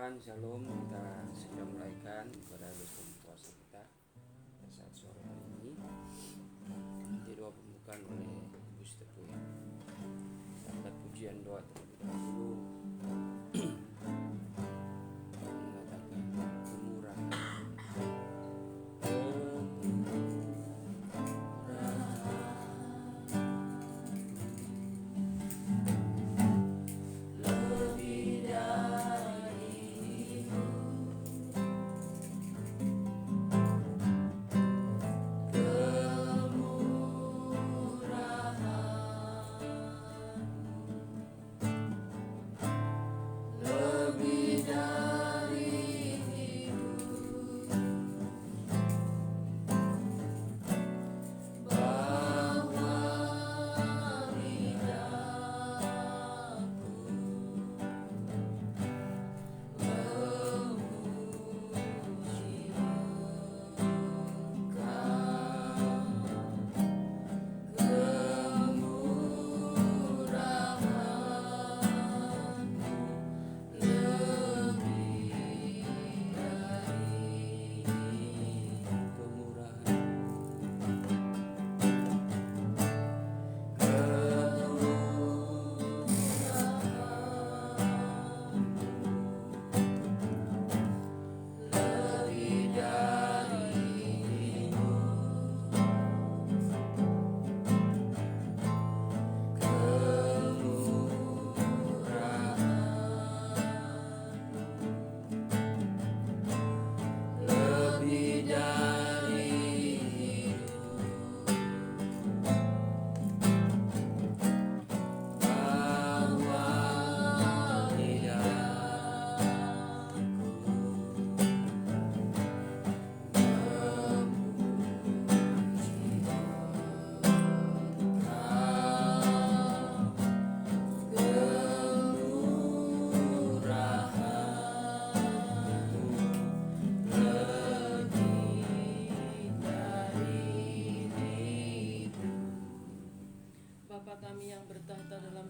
Tuhan, Shalom. Kita sudah mulaikan pada puasa kita pada saat sore hari ini. Nanti doa pembukaan oleh Ibu Stepu ya. Kita pujian doa terlebih dahulu. Mengatakan kemurahan,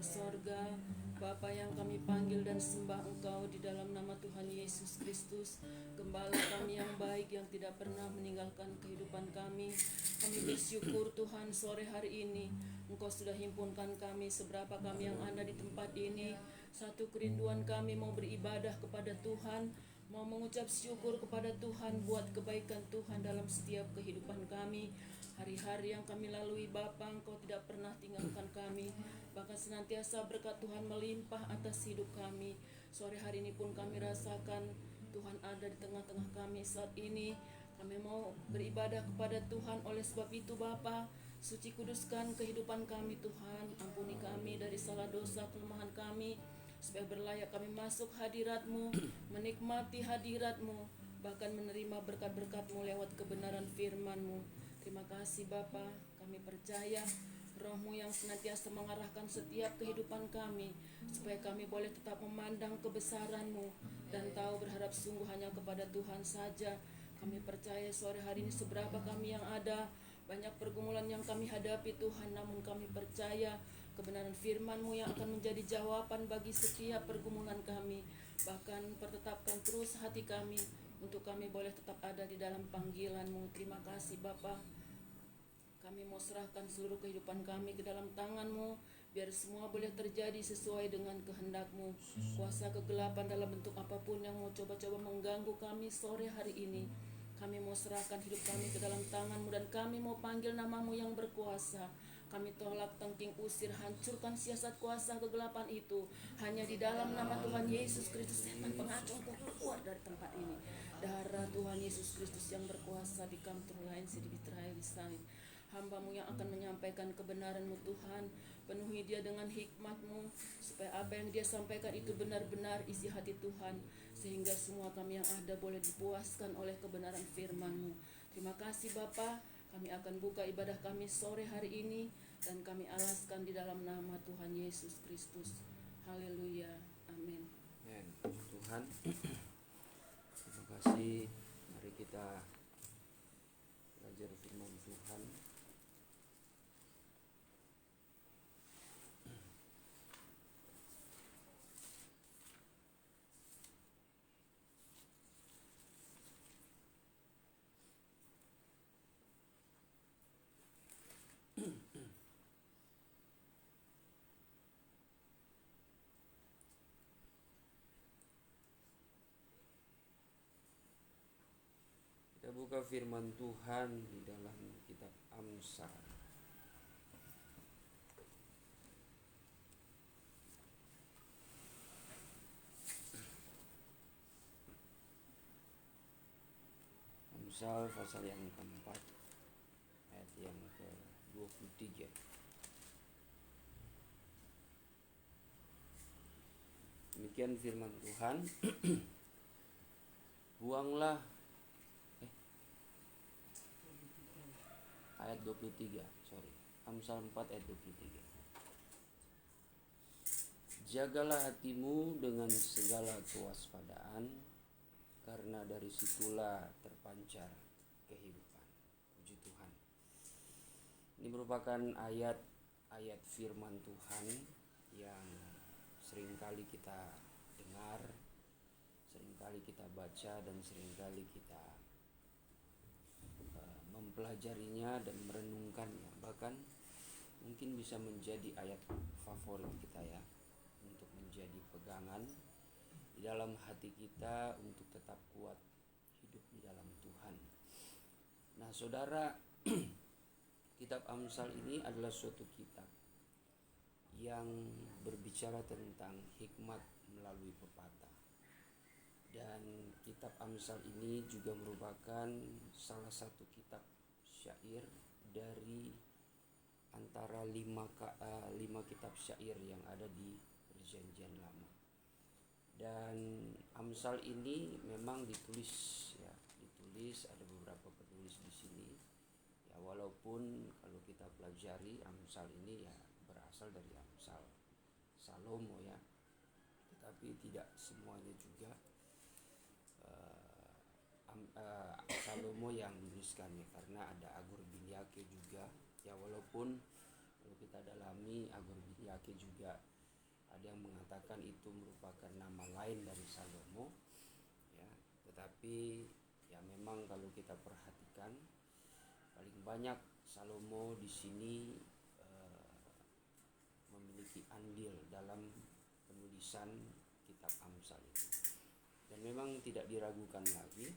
sorga, Bapa yang kami panggil dan sembah Engkau di dalam nama Tuhan Yesus Kristus, Gembala kami yang baik yang tidak pernah meninggalkan kehidupan kami. Kami bersyukur Tuhan sore hari ini Engkau sudah himpunkan kami seberapa kami yang ada di tempat ini. Satu kerinduan kami mau beribadah kepada Tuhan, mau mengucap syukur kepada Tuhan buat kebaikan Tuhan dalam setiap kehidupan kami. Hari-hari yang kami lalui Bapa, Engkau tidak pernah tinggalkan kami, bahkan senantiasa berkat Tuhan melimpah atas hidup kami. Sore hari ini pun kami rasakan Tuhan ada di tengah-tengah kami saat ini. Kami mau beribadah kepada Tuhan, oleh sebab itu Bapa, suci kuduskan kehidupan kami Tuhan. Ampuni kami dari salah dosa kelemahan kami, supaya berlayak kami masuk hadirat-Mu, menikmati hadirat-Mu, bahkan menerima berkat-berkat-Mu lewat kebenaran firman-Mu. Terima kasih Bapa, kami percaya Roh-Mu yang senantiasa mengarahkan setiap kehidupan kami, supaya kami boleh tetap memandang kebesaran-Mu dan tahu berharap sungguh hanya kepada Tuhan saja. Kami percaya sore hari ini seberapa kami yang ada, banyak pergumulan yang kami hadapi Tuhan, namun kami percaya kebenaran firman-Mu yang akan menjadi jawaban bagi setiap pergumulan kami. Bahkan pertetapkan terus hati kami untuk kami boleh tetap ada di dalam panggilan-Mu. Terima kasih Bapa. Kami mau serahkan seluruh kehidupan kami ke dalam tangan-Mu, biar semua boleh terjadi sesuai dengan kehendak-Mu. Kuasa kegelapan dalam bentuk apapun yang mau coba-coba mengganggu kami sore hari ini, kami mau serahkan hidup kami ke dalam tangan-Mu, dan kami mau panggil nama-Mu yang berkuasa. Kami tolak, tengking, usir, hancurkan siasat kuasa kegelapan itu. Hanya di dalam nama Tuhan Yesus Kristus, setan pengacau, keluar dari tempat ini. Darah Tuhan Yesus Kristus yang berkuasa di kamtur lain sedibitrai lisain. Hamba-Mu yang akan menyampaikan kebenaran-Mu Tuhan, penuhi dia dengan hikmat-Mu, supaya apa yang dia sampaikan itu benar-benar isi hati Tuhan, sehingga semua kami yang ada boleh dipuaskan oleh kebenaran firman-Mu. Terima kasih Bapa, kami akan buka ibadah kami sore hari ini, dan kami alaskan di dalam nama Tuhan Yesus Kristus. Haleluya, amin. Tuhan, terima kasih. Mari kita belajar firman Tuhan. Terbuka firman Tuhan di dalam kitab Amsal. Amsal pasal yang keempat, ayat yang ke-23. Demikian firman Tuhan. Buanglah ayat 23, Amsal 4 ayat 23. Jagalah hatimu dengan segala kewaspadaan, karena dari situlah terpancar kehidupan. Puji Tuhan. Ini merupakan ayat firman Tuhan yang seringkali kita dengar, seringkali kita baca, dan seringkali kita mempelajarinya dan merenungkannya. Bahkan mungkin bisa menjadi ayat favorit kita ya, untuk menjadi pegangan di dalam hati kita untuk tetap kuat hidup di dalam Tuhan. Nah saudara, kitab Amsal ini adalah suatu kitab yang berbicara tentang hikmat melalui pepatah. Dan kitab Amsal ini juga merupakan salah satu kitab syair dari antara 5 kitab syair yang ada di Perjanjian Lama. Dan Amsal ini memang ditulis ada beberapa penulis di sini. Ya walaupun kalau kita pelajari Amsal ini ya berasal dari Amsal Salomo ya. Tetapi tidak semuanya juga Salomo yang menuliskannya, karena ada Agur Binyake juga. Ya walaupun kalau kita dalami Agur Binyake juga ada yang mengatakan itu merupakan nama lain dari Salomo ya, tetapi ya memang kalau kita perhatikan paling banyak Salomo di sini memiliki andil dalam penulisan kitab Amsal itu. Dan memang tidak diragukan lagi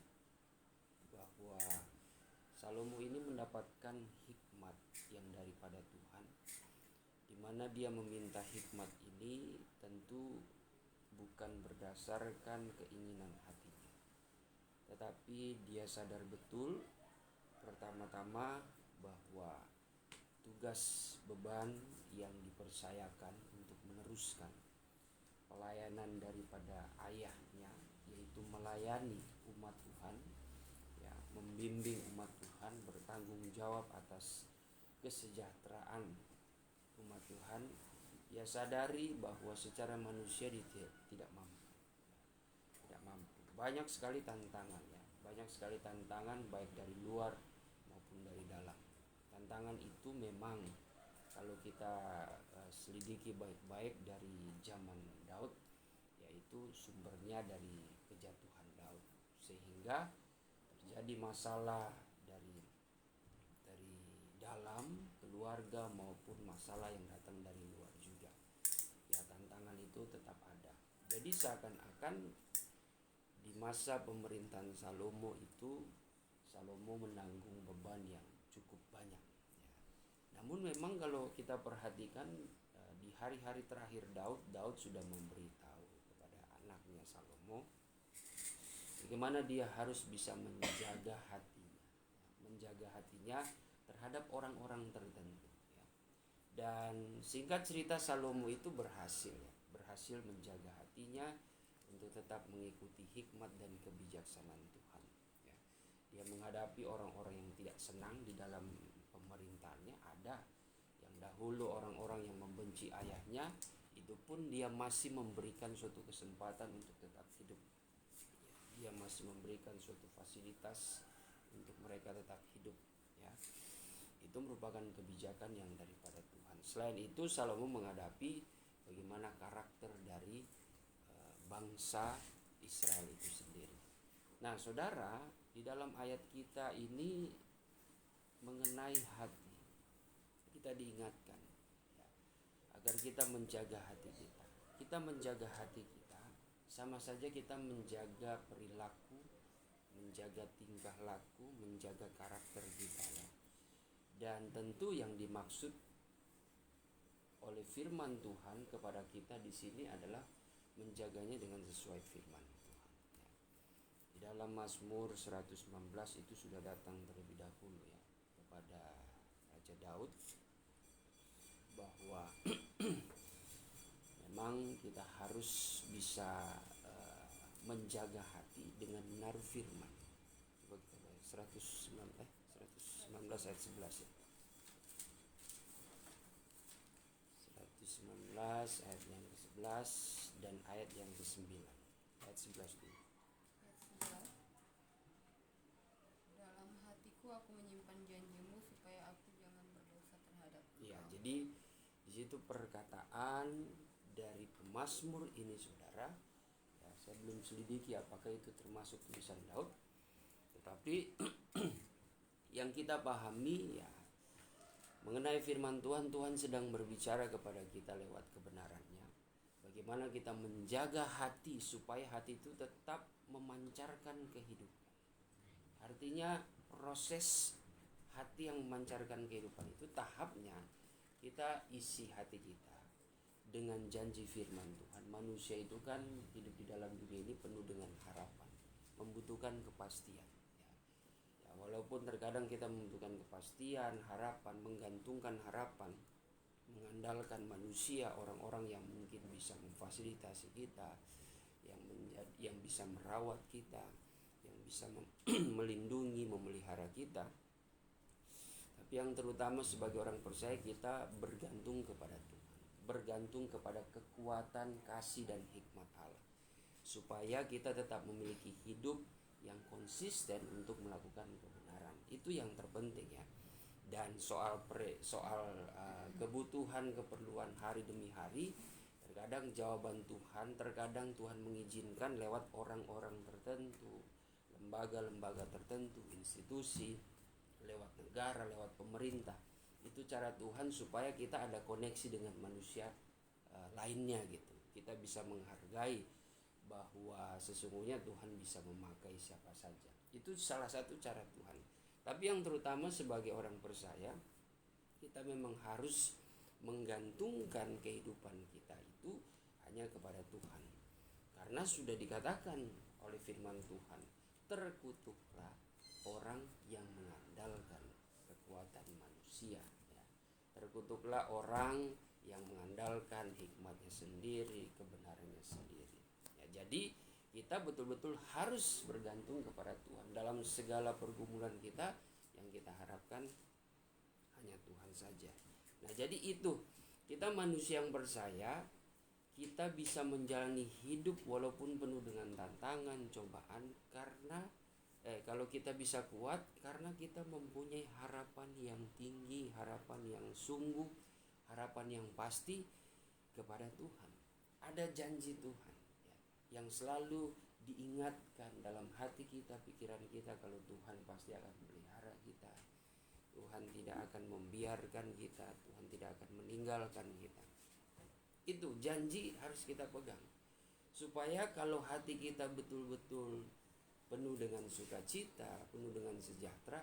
bahwa Salomo ini mendapatkan hikmat yang daripada Tuhan, di mana dia meminta hikmat ini tentu bukan berdasarkan keinginan hatinya, tetapi dia sadar betul pertama-tama bahwa tugas beban yang dipercayakan untuk meneruskan pelayanan daripada ayahnya, yaitu melayani umat Tuhan ya, membimbing umat Tuhan, bertanggung jawab atas kesejahteraan umat Tuhan. Ia sadari bahwa secara manusia dia tidak mampu. Banyak sekali tantangan ya, banyak sekali tantangan baik dari luar maupun dari dalam. Tantangan itu memang kalau kita selidiki baik-baik dari zaman Daud, yaitu sumbernya dari kejatuhan Daud, sehingga terjadi masalah dari dalam keluarga maupun masalah yang datang dari luar juga. Ya tantangan itu tetap ada. Jadi seakan-akan di masa pemerintahan Salomo itu, Salomo menanggung beban yang cukup banyak ya. Namun memang kalau kita perhatikan di hari-hari terakhir Daud sudah memberitahu kepada anaknya Salomo bagaimana dia harus bisa menjaga hatinya terhadap orang-orang tertentu ya. Dan singkat cerita Salomo itu berhasil menjaga hatinya untuk tetap mengikuti hikmat dan kebijaksanaan Tuhan ya. Dia menghadapi orang-orang yang tidak senang di dalam pemerintahannya. Ada yang dahulu orang-orang yang membenci ayahnya, itu pun dia masih memberikan suatu kesempatan untuk tetap hidup. Dia masih memberikan suatu fasilitas untuk mereka tetap hidup ya. Itu merupakan kebijakan yang daripada Tuhan. Selain itu Salomo menghadapi bagaimana karakter dari bangsa Israel itu sendiri. Nah saudara, di dalam ayat kita ini mengenai hati, kita diingatkan ya, agar kita menjaga hati kita. Kita menjaga hati kita sama saja kita menjaga perilaku menjaga tingkah laku, menjaga karakter kita ya. Dan tentu yang dimaksud oleh firman Tuhan kepada kita di sini adalah menjaganya dengan sesuai firman Tuhan ya. Di dalam Mazmur 119 itu sudah datang terlebih dahulu ya kepada Raja Daud bahwa memang kita harus bisa menjaga hati dengan menaruh firman. Coba kita baca 119 ayat 11 ya. 119 ayat yang ke-11 dan ayat yang ke-9. Ayat 11 dulu. Ayat 11. Dalam hatiku aku menyimpan janjimu supaya aku jangan berdosa terhadap Ya, engkau. jadi di situ perkataan dari pemazmur ini saudara. Ya, saya belum selidiki apakah itu termasuk tulisan Daud. Tetapi yang kita pahami ya mengenai firman Tuhan, Tuhan sedang berbicara kepada kita lewat kebenarannya. Bagaimana kita menjaga hati supaya hati itu tetap memancarkan kehidupan. Artinya proses hati yang memancarkan kehidupan itu tahapnya kita isi hati kita dengan janji firman Tuhan. Manusia itu kan hidup di dalam dunia ini penuh dengan harapan, membutuhkan kepastian. Ya, walaupun terkadang kita membutuhkan kepastian, harapan, menggantungkan harapan, mengandalkan manusia, orang-orang yang mungkin bisa memfasilitasi kita, yang bisa merawat kita, yang bisa melindungi, memelihara kita. Tapi yang terutama sebagai orang percaya kita bergantung kepada Tuhan, bergantung kepada kekuatan, kasih dan hikmat Allah, supaya kita tetap memiliki hidup yang konsisten untuk melakukan kebenaran. Itu yang terpenting ya. Dan soal kebutuhan, keperluan hari demi hari, terkadang jawaban Tuhan, terkadang Tuhan mengizinkan lewat orang-orang tertentu, lembaga-lembaga tertentu, institusi, lewat negara, lewat pemerintah. Itu cara Tuhan supaya kita ada koneksi dengan manusia lainnya gitu. Kita bisa menghargai bahwa sesungguhnya Tuhan bisa memakai siapa saja. Itu salah satu cara Tuhan. Tapi yang terutama sebagai orang percaya, kita memang harus menggantungkan kehidupan kita itu hanya kepada Tuhan. Karena sudah dikatakan oleh firman Tuhan, terkutuklah orang yang mengandalkan kekuatan manusia ya. Terkutuklah orang yang mengandalkan hikmatnya sendiri, kebenarannya sendiri ya. Jadi kita betul-betul harus bergantung kepada Tuhan dalam segala pergumulan kita. Yang kita harapkan hanya Tuhan saja. Nah, jadi itu kita manusia yang percaya, kita bisa menjalani hidup walaupun penuh dengan tantangan, cobaan, karena kalau kita bisa kuat karena kita mempunyai harapan yang tinggi, harapan yang sungguh, harapan yang pasti kepada Tuhan. Ada janji Tuhan ya, yang selalu diingatkan dalam hati kita, pikiran kita, kalau Tuhan pasti akan melihara kita. Tuhan tidak akan membiarkan kita, Tuhan tidak akan meninggalkan kita. Itu janji harus kita pegang. Supaya kalau hati kita betul-betul penuh dengan sukacita, penuh dengan sejahtera,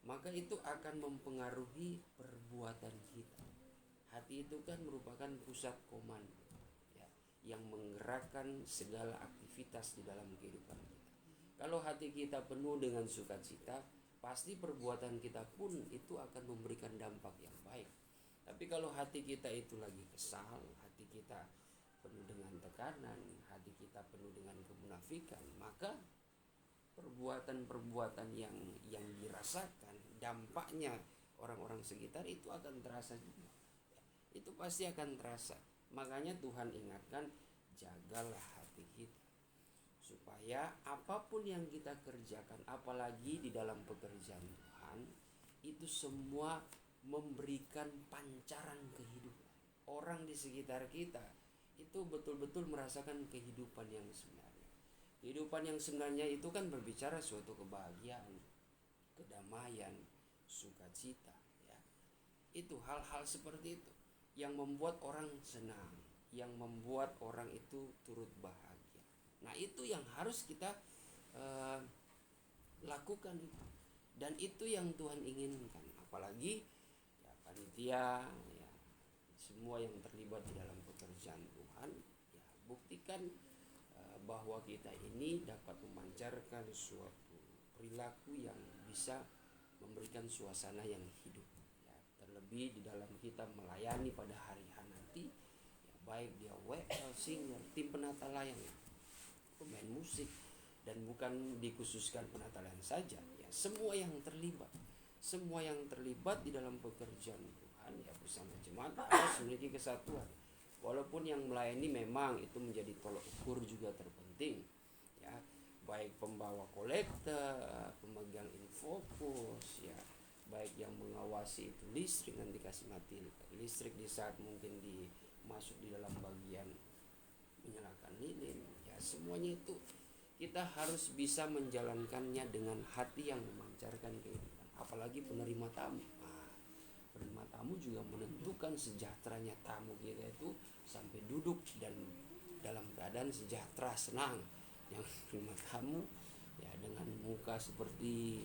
maka itu akan mempengaruhi perbuatan kita. Hati itu kan merupakan pusat komando ya, yang menggerakkan segala aktivitas di dalam kehidupan kita. Kalau hati kita penuh dengan sukacita, pasti perbuatan kita pun itu akan memberikan dampak yang baik. Tapi kalau hati kita itu lagi kesal, hati kita penuh dengan tekanan, hati kita penuh dengan kemunafikan, maka perbuatan-perbuatan yang dirasakan dampaknya orang-orang sekitar itu akan terasa juga. Itu pasti akan terasa. Makanya Tuhan ingatkan, jagalah hati kita, supaya apapun yang kita kerjakan, apalagi di dalam pekerjaan Tuhan, itu semua memberikan pancaran kehidupan. Orang di sekitar kita itu betul-betul merasakan kehidupan yang sebenarnya. Kehidupan yang sebenarnya itu kan berbicara suatu kebahagiaan, kedamaian, sukacita ya. Itu hal-hal seperti itu yang membuat orang senang, yang membuat orang itu turut bahagia. Nah, itu yang harus kita lakukan itu. Dan itu yang Tuhan inginkan. Apalagi ya, panitia ya, semua yang terlibat di dalam pekerjaan Tuhan ya, buktikan bahwa kita ini dapat memancarkan suatu perilaku yang bisa memberikan suasana yang hidup ya, terlebih di dalam kita melayani pada hari H nanti ya, baik dia WL, singer, tim penata layang, pemain musik, dan bukan dikhususkan penata layang saja ya, semua yang terlibat di dalam pekerjaan Tuhan ya bersama jemaat harus memiliki kesatuan. Walaupun yang melayani memang itu menjadi tolok ukur juga terpenting ya, baik pembawa kolektor, pemegang infocus ya, baik yang mengawasi itu listrik, nanti kasih mati listrik di saat mungkin masuk di dalam bagian menyalakan lilin ya, semuanya itu kita harus bisa menjalankannya dengan hati yang memancarkan kehidupan. Apalagi penerima tamu. Penerima tamu juga menentukan sejahteranya tamu kita itu sampai duduk dan dalam keadaan sejahtera, senang. Yang penerima tamu ya dengan muka seperti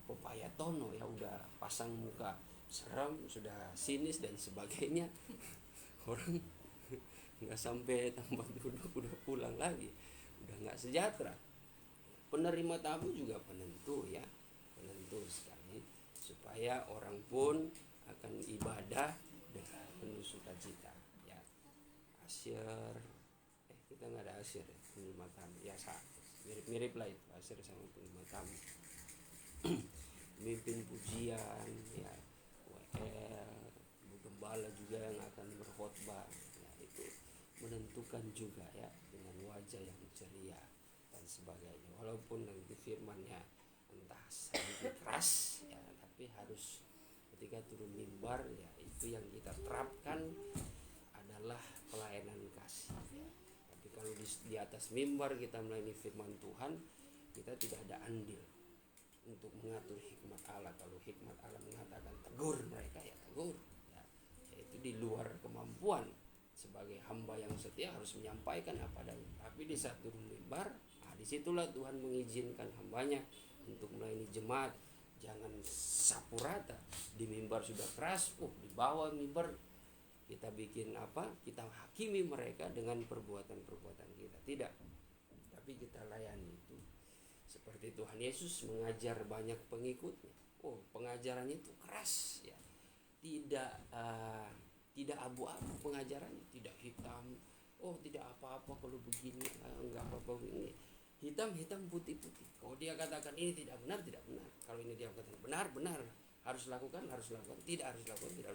pepaya tono ya, udah pasang muka seram, sudah sinis dan sebagainya. Orang nggak sampai tempat duduk udah pulang lagi, udah nggak sejahtera. Penerima tamu juga penentu ya, penentu sekali supaya orang pun akan ibadah dengan penuh sukacita ya. Asyir kita nggak ada asyir ya, penerima tamu ya, mirip-mirip lah itu asyir sama penerima tamu. Mimpin pujian ya, WL, Bu Gembala juga yang akan berkhotbah ya, itu menentukan juga ya, dengan wajah yang ceria dan sebagainya. Walaupun nanti firmannya entah sedikit keras ya, tapi harus ketika turun mimbar ya, itu yang kita terapkan adalah pelayanan kasih ya. Tapi kalau di atas mimbar kita melayani firman Tuhan, kita tidak ada andil untuk mengatur hikmat Allah. Kalau hikmat Allah mengatakan tegur mereka ya tegur ya, itu di luar kemampuan sebagai hamba yang setia harus menyampaikan apa adanya. Tapi di saat turun mimbar, disitulah Tuhan mengizinkan hambanya untuk melayani jemaat. Jangan sapu rata, di mimbar sudah keras, di bawah mimbar kita bikin kita hakimi mereka dengan perbuatan-perbuatan kita. Tidak, tapi kita layani itu seperti Tuhan Yesus mengajar banyak pengikutnya. Pengajarannya itu keras ya, tidak abu-abu pengajarannya, tidak hitam. Tidak apa-apa kalau begini, enggak apa-apa begini. Hitam putih. Kalau dia katakan ini tidak benar. Kalau ini dia katakan benar, harus lakukan, tidak harus lakukan.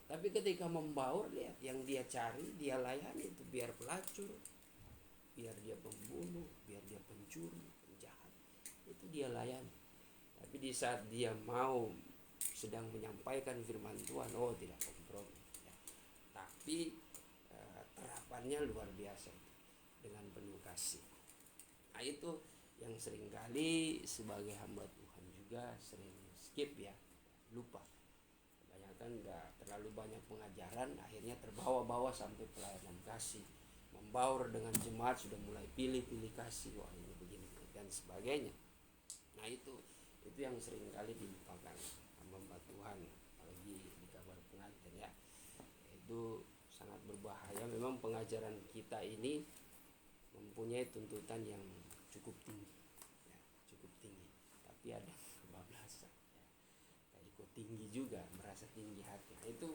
Tapi ketika membaur, lihat yang dia cari, dia layani itu, biar pelacur, biar dia pembunuh, biar dia pencuri, penjahat, itu dia layani. Tapi di saat dia mau sedang menyampaikan firman Tuhan, tidak kompromi ya. Tapi terapannya luar biasa itu, dengan penuh kasih. Nah itu yang seringkali sebagai hamba Tuhan juga sering skip ya, lupa. Kebanyakan nggak terlalu banyak pengajaran, akhirnya terbawa-bawa sampai pelayanan kasih, membaur dengan jemaat sudah mulai pilih-pilih kasih, ini begini dan sebagainya. Nah itu yang seringkali dilupakan hamba Tuhan, apalagi di kabar pengantin ya. Itu sangat berbahaya. Memang pengajaran kita ini mempunyai tuntutan yang cukup tinggi ya, tapi ada kebablasan ya, ikut tinggi juga, merasa tinggi hati. Nah, itu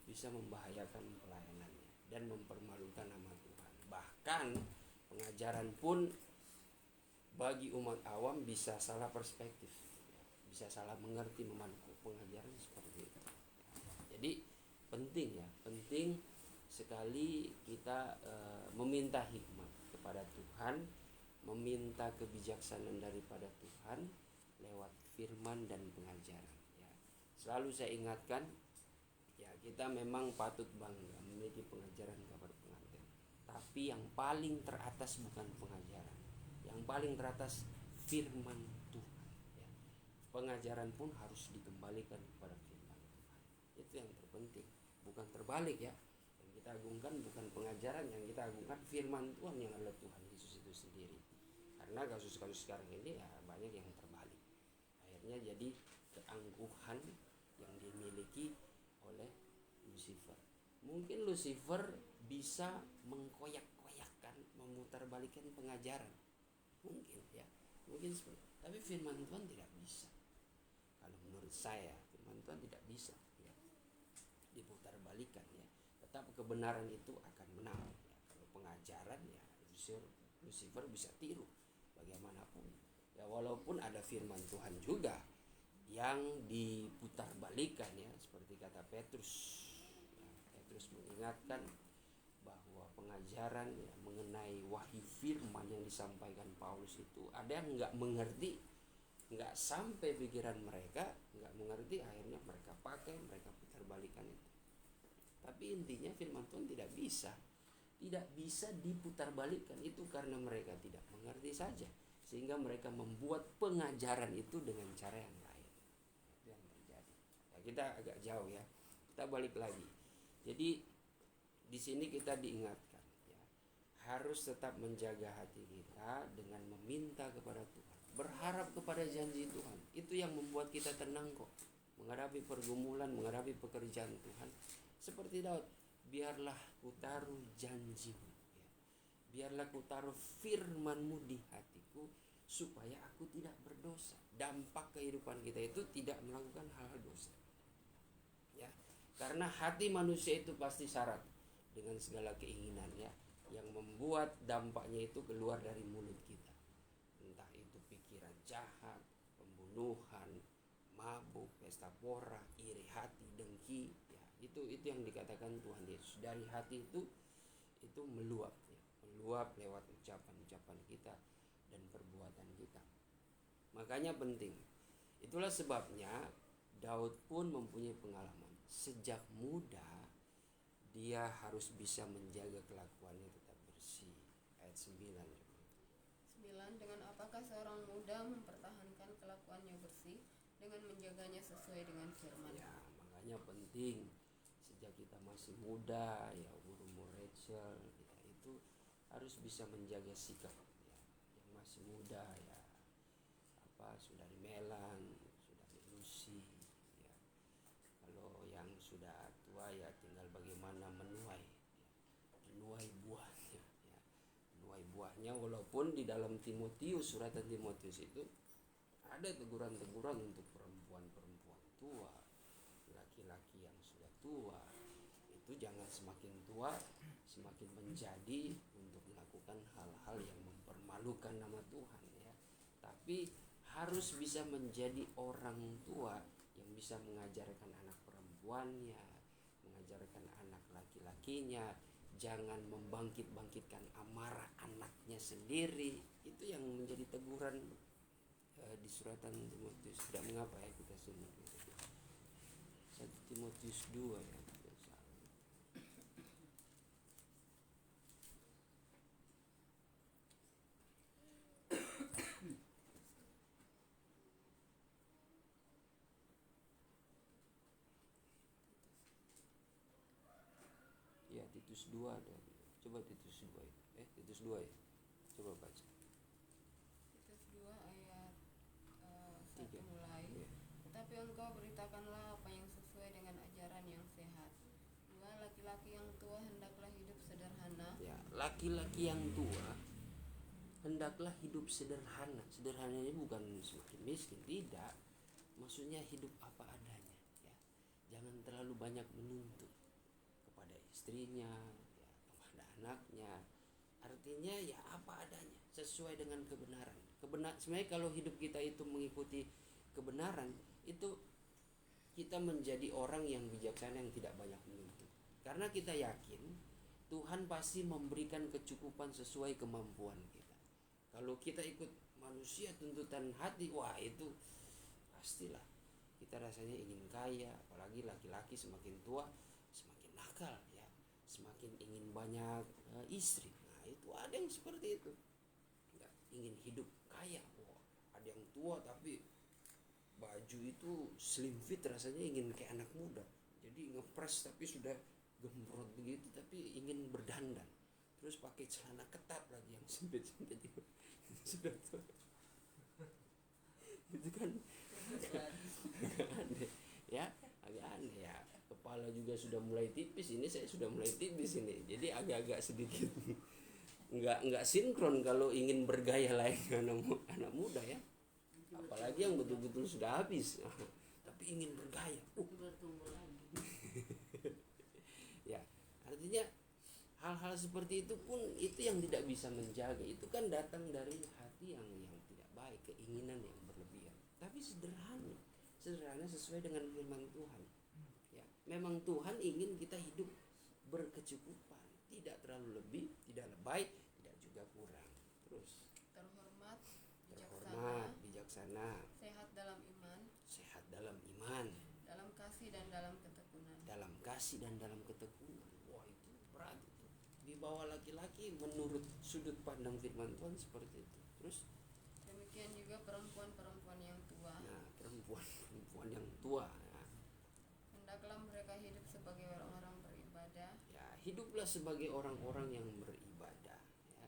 bisa membahayakan pelayanannya dan mempermalukan nama Tuhan. Bahkan pengajaran pun bagi umat awam bisa salah perspektif, bisa salah mengerti, memandang pengajaran seperti itu. Jadi penting sekali kita meminta hikmat kepada Tuhan, meminta kebijaksanaan daripada Tuhan lewat firman dan pengajaran ya. Selalu saya ingatkan ya, kita memang patut bangga memiliki pengajaran kabar pengantin, tapi yang paling teratas bukan pengajaran, yang paling teratas firman Tuhan ya. Pengajaran pun harus dikembalikan kepada firman Tuhan, itu yang terpenting, bukan terbalik ya. Kita agungkan bukan pengajaran, yang kita agungkan firman Tuhan yang adalah Tuhan Yesus itu sendiri. Karena kasus-kasus sekarang ini ya banyak yang terbalik. Akhirnya jadi keangkuhan yang dimiliki oleh Lucifer. Mungkin Lucifer bisa mengkoyak-koyakkan, memutarbalikkan pengajaran. Mungkin ya, mungkin seperti. Tapi firman Tuhan tidak bisa. Kalau menurut saya, firman Tuhan tidak bisa ya diputarbalikkan ya. Tetap kebenaran itu akan menang. Ya. Kalau pengajaran ya Lucifer bisa tiru bagaimanapun. Ya walaupun ada firman Tuhan juga yang diputarbalikkan ya, seperti kata Petrus. Ya, Petrus mengingatkan bahwa pengajaran ya, mengenai wahyu firman yang disampaikan Paulus itu ada yang nggak mengerti, nggak sampai pikiran mereka, nggak mengerti, akhirnya mereka pakai, mereka putarbalikkan itu. Tapi intinya firman Tuhan tidak bisa diputarbalikkan itu karena mereka tidak mengerti saja, sehingga mereka membuat pengajaran itu dengan cara yang lain. Itu yang terjadi. Ya, kita agak jauh ya, kita balik lagi. Jadi di sini kita diingatkan ya, harus tetap menjaga hati kita dengan meminta kepada Tuhan, berharap kepada janji Tuhan. Itu yang membuat kita tenang kok menghadapi pergumulan, menghadapi pekerjaan Tuhan. Seperti Daud, biarlah ku taruh janjimu ya. Biarlah ku taruh firmanmu di hatiku supaya aku tidak berdosa. Dampak kehidupan kita itu tidak melakukan hal-hal dosa ya. Karena hati manusia itu pasti syarat dengan segala keinginannya yang membuat dampaknya itu keluar dari mulut kita. Entah itu pikiran jahat, pembunuhan, mabuk, pesta pora, iri hati, dengki ya. Itu yang dikatakan Tuhan Yesus. Dari hati itu meluap ya. Meluap lewat ucapan-ucapan kita dan perbuatan kita. Makanya penting. Itulah sebabnya Daud pun mempunyai pengalaman. Sejak muda dia harus bisa menjaga kelakuannya tetap bersih. Ayat 9. 9. Dengan apakah seorang muda mempertahankan kelakuannya bersih dengan menjaganya sesuai dengan firman. Ya, makanya penting sejak kita masih muda ya, umur Rachel ya, itu harus bisa menjaga sikap ya. Yang masih muda ya, sudah Melan, sudah Lucy ya. Kalau yang sudah tua ya tinggal bagaimana menuai buahnya ya. Menuai buahnya, walaupun di dalam Timotius, suratan Timotius itu ada teguran-teguran untuk perempuan-perempuan tua, laki-laki yang sudah tua. Itu jangan semakin tua semakin menjadi untuk melakukan hal-hal yang mempermalukan nama Tuhan ya. Tapi harus bisa menjadi orang tua yang bisa mengajarkan anak perempuannya, mengajarkan anak laki-lakinya, jangan membangkit-bangkitkan amarah anaknya sendiri. Itu yang menjadi teguran di suratan Timotius. Tidak mengapa ya kita simak 1 Timotius 2 ya. Ya, Titus 2 ada. Coba Titus 2 itu. Titus 2 ya. Coba baca. Titus 2 ayat 1 3. mulai. Ya. Tetapi engkau beritakanlah apa yang sesuai dengan ajaran yang sehat. 2. Laki-laki yang tua hendaklah hidup sederhana. Ya, laki-laki yang tua hendaklah hidup sederhana. Sederhananya bukan semakin miskin, tidak. Maksudnya hidup apa adanya ya. Jangan terlalu banyak menuntut kepada istrinya ya, kepada anaknya. Artinya ya apa adanya, sesuai dengan kebenaran. Sebenarnya kalau hidup kita itu mengikuti kebenaran, itu kita menjadi orang yang bijaksana yang tidak banyak menuntut. Karena kita yakin Tuhan pasti memberikan kecukupan sesuai kemampuan kita. Kalau kita ikut manusia tuntutan hati, wah itu pastilah kita rasanya ingin kaya. Apalagi laki-laki semakin tua semakin nakal ya, semakin ingin banyak istri. Nah itu ada yang seperti itu, nggak ingin hidup kaya. Wah, ada yang tua tapi baju itu slim fit, rasanya ingin kayak anak muda. Jadi ngepres tapi sudah gembrot begitu, tapi ingin berdandan. Terus pakai celana ketat lagi yang sempit-sempit itu. sudah tua. Itu kan agak aneh ya, agak aneh ya. Kepala juga sudah mulai tipis, ini saya sudah mulai tipis ini, jadi agak-agak sedikit nggak sinkron kalau ingin bergaya layaknya anak muda ya, apalagi yang betul-betul sudah habis tapi ingin bergaya ya. Artinya hal-hal seperti itu pun itu yang tidak bisa menjaga, itu kan datang dari hati yang tidak baik, keinginan yang berlebihan. Tapi sederhana sesuai dengan firman Tuhan ya. Memang Tuhan ingin kita hidup berkecukupan, tidak terlalu lebih, tidak lebay, tidak juga kurang. Terus terhormat, bijaksana, sehat dalam iman, dalam kasih dan dalam ketekunan. Wah, itu berat itu. Dibawa laki-laki menurut sudut pandang firman Tuhan seperti itu. Terus demikian juga perempuan-perempuan yang tua. Nah, perempuan yang tua ya. Hendaklah mereka hidup sebagai orang-orang beribadah. Ya, hiduplah sebagai orang-orang yang beribadah ya.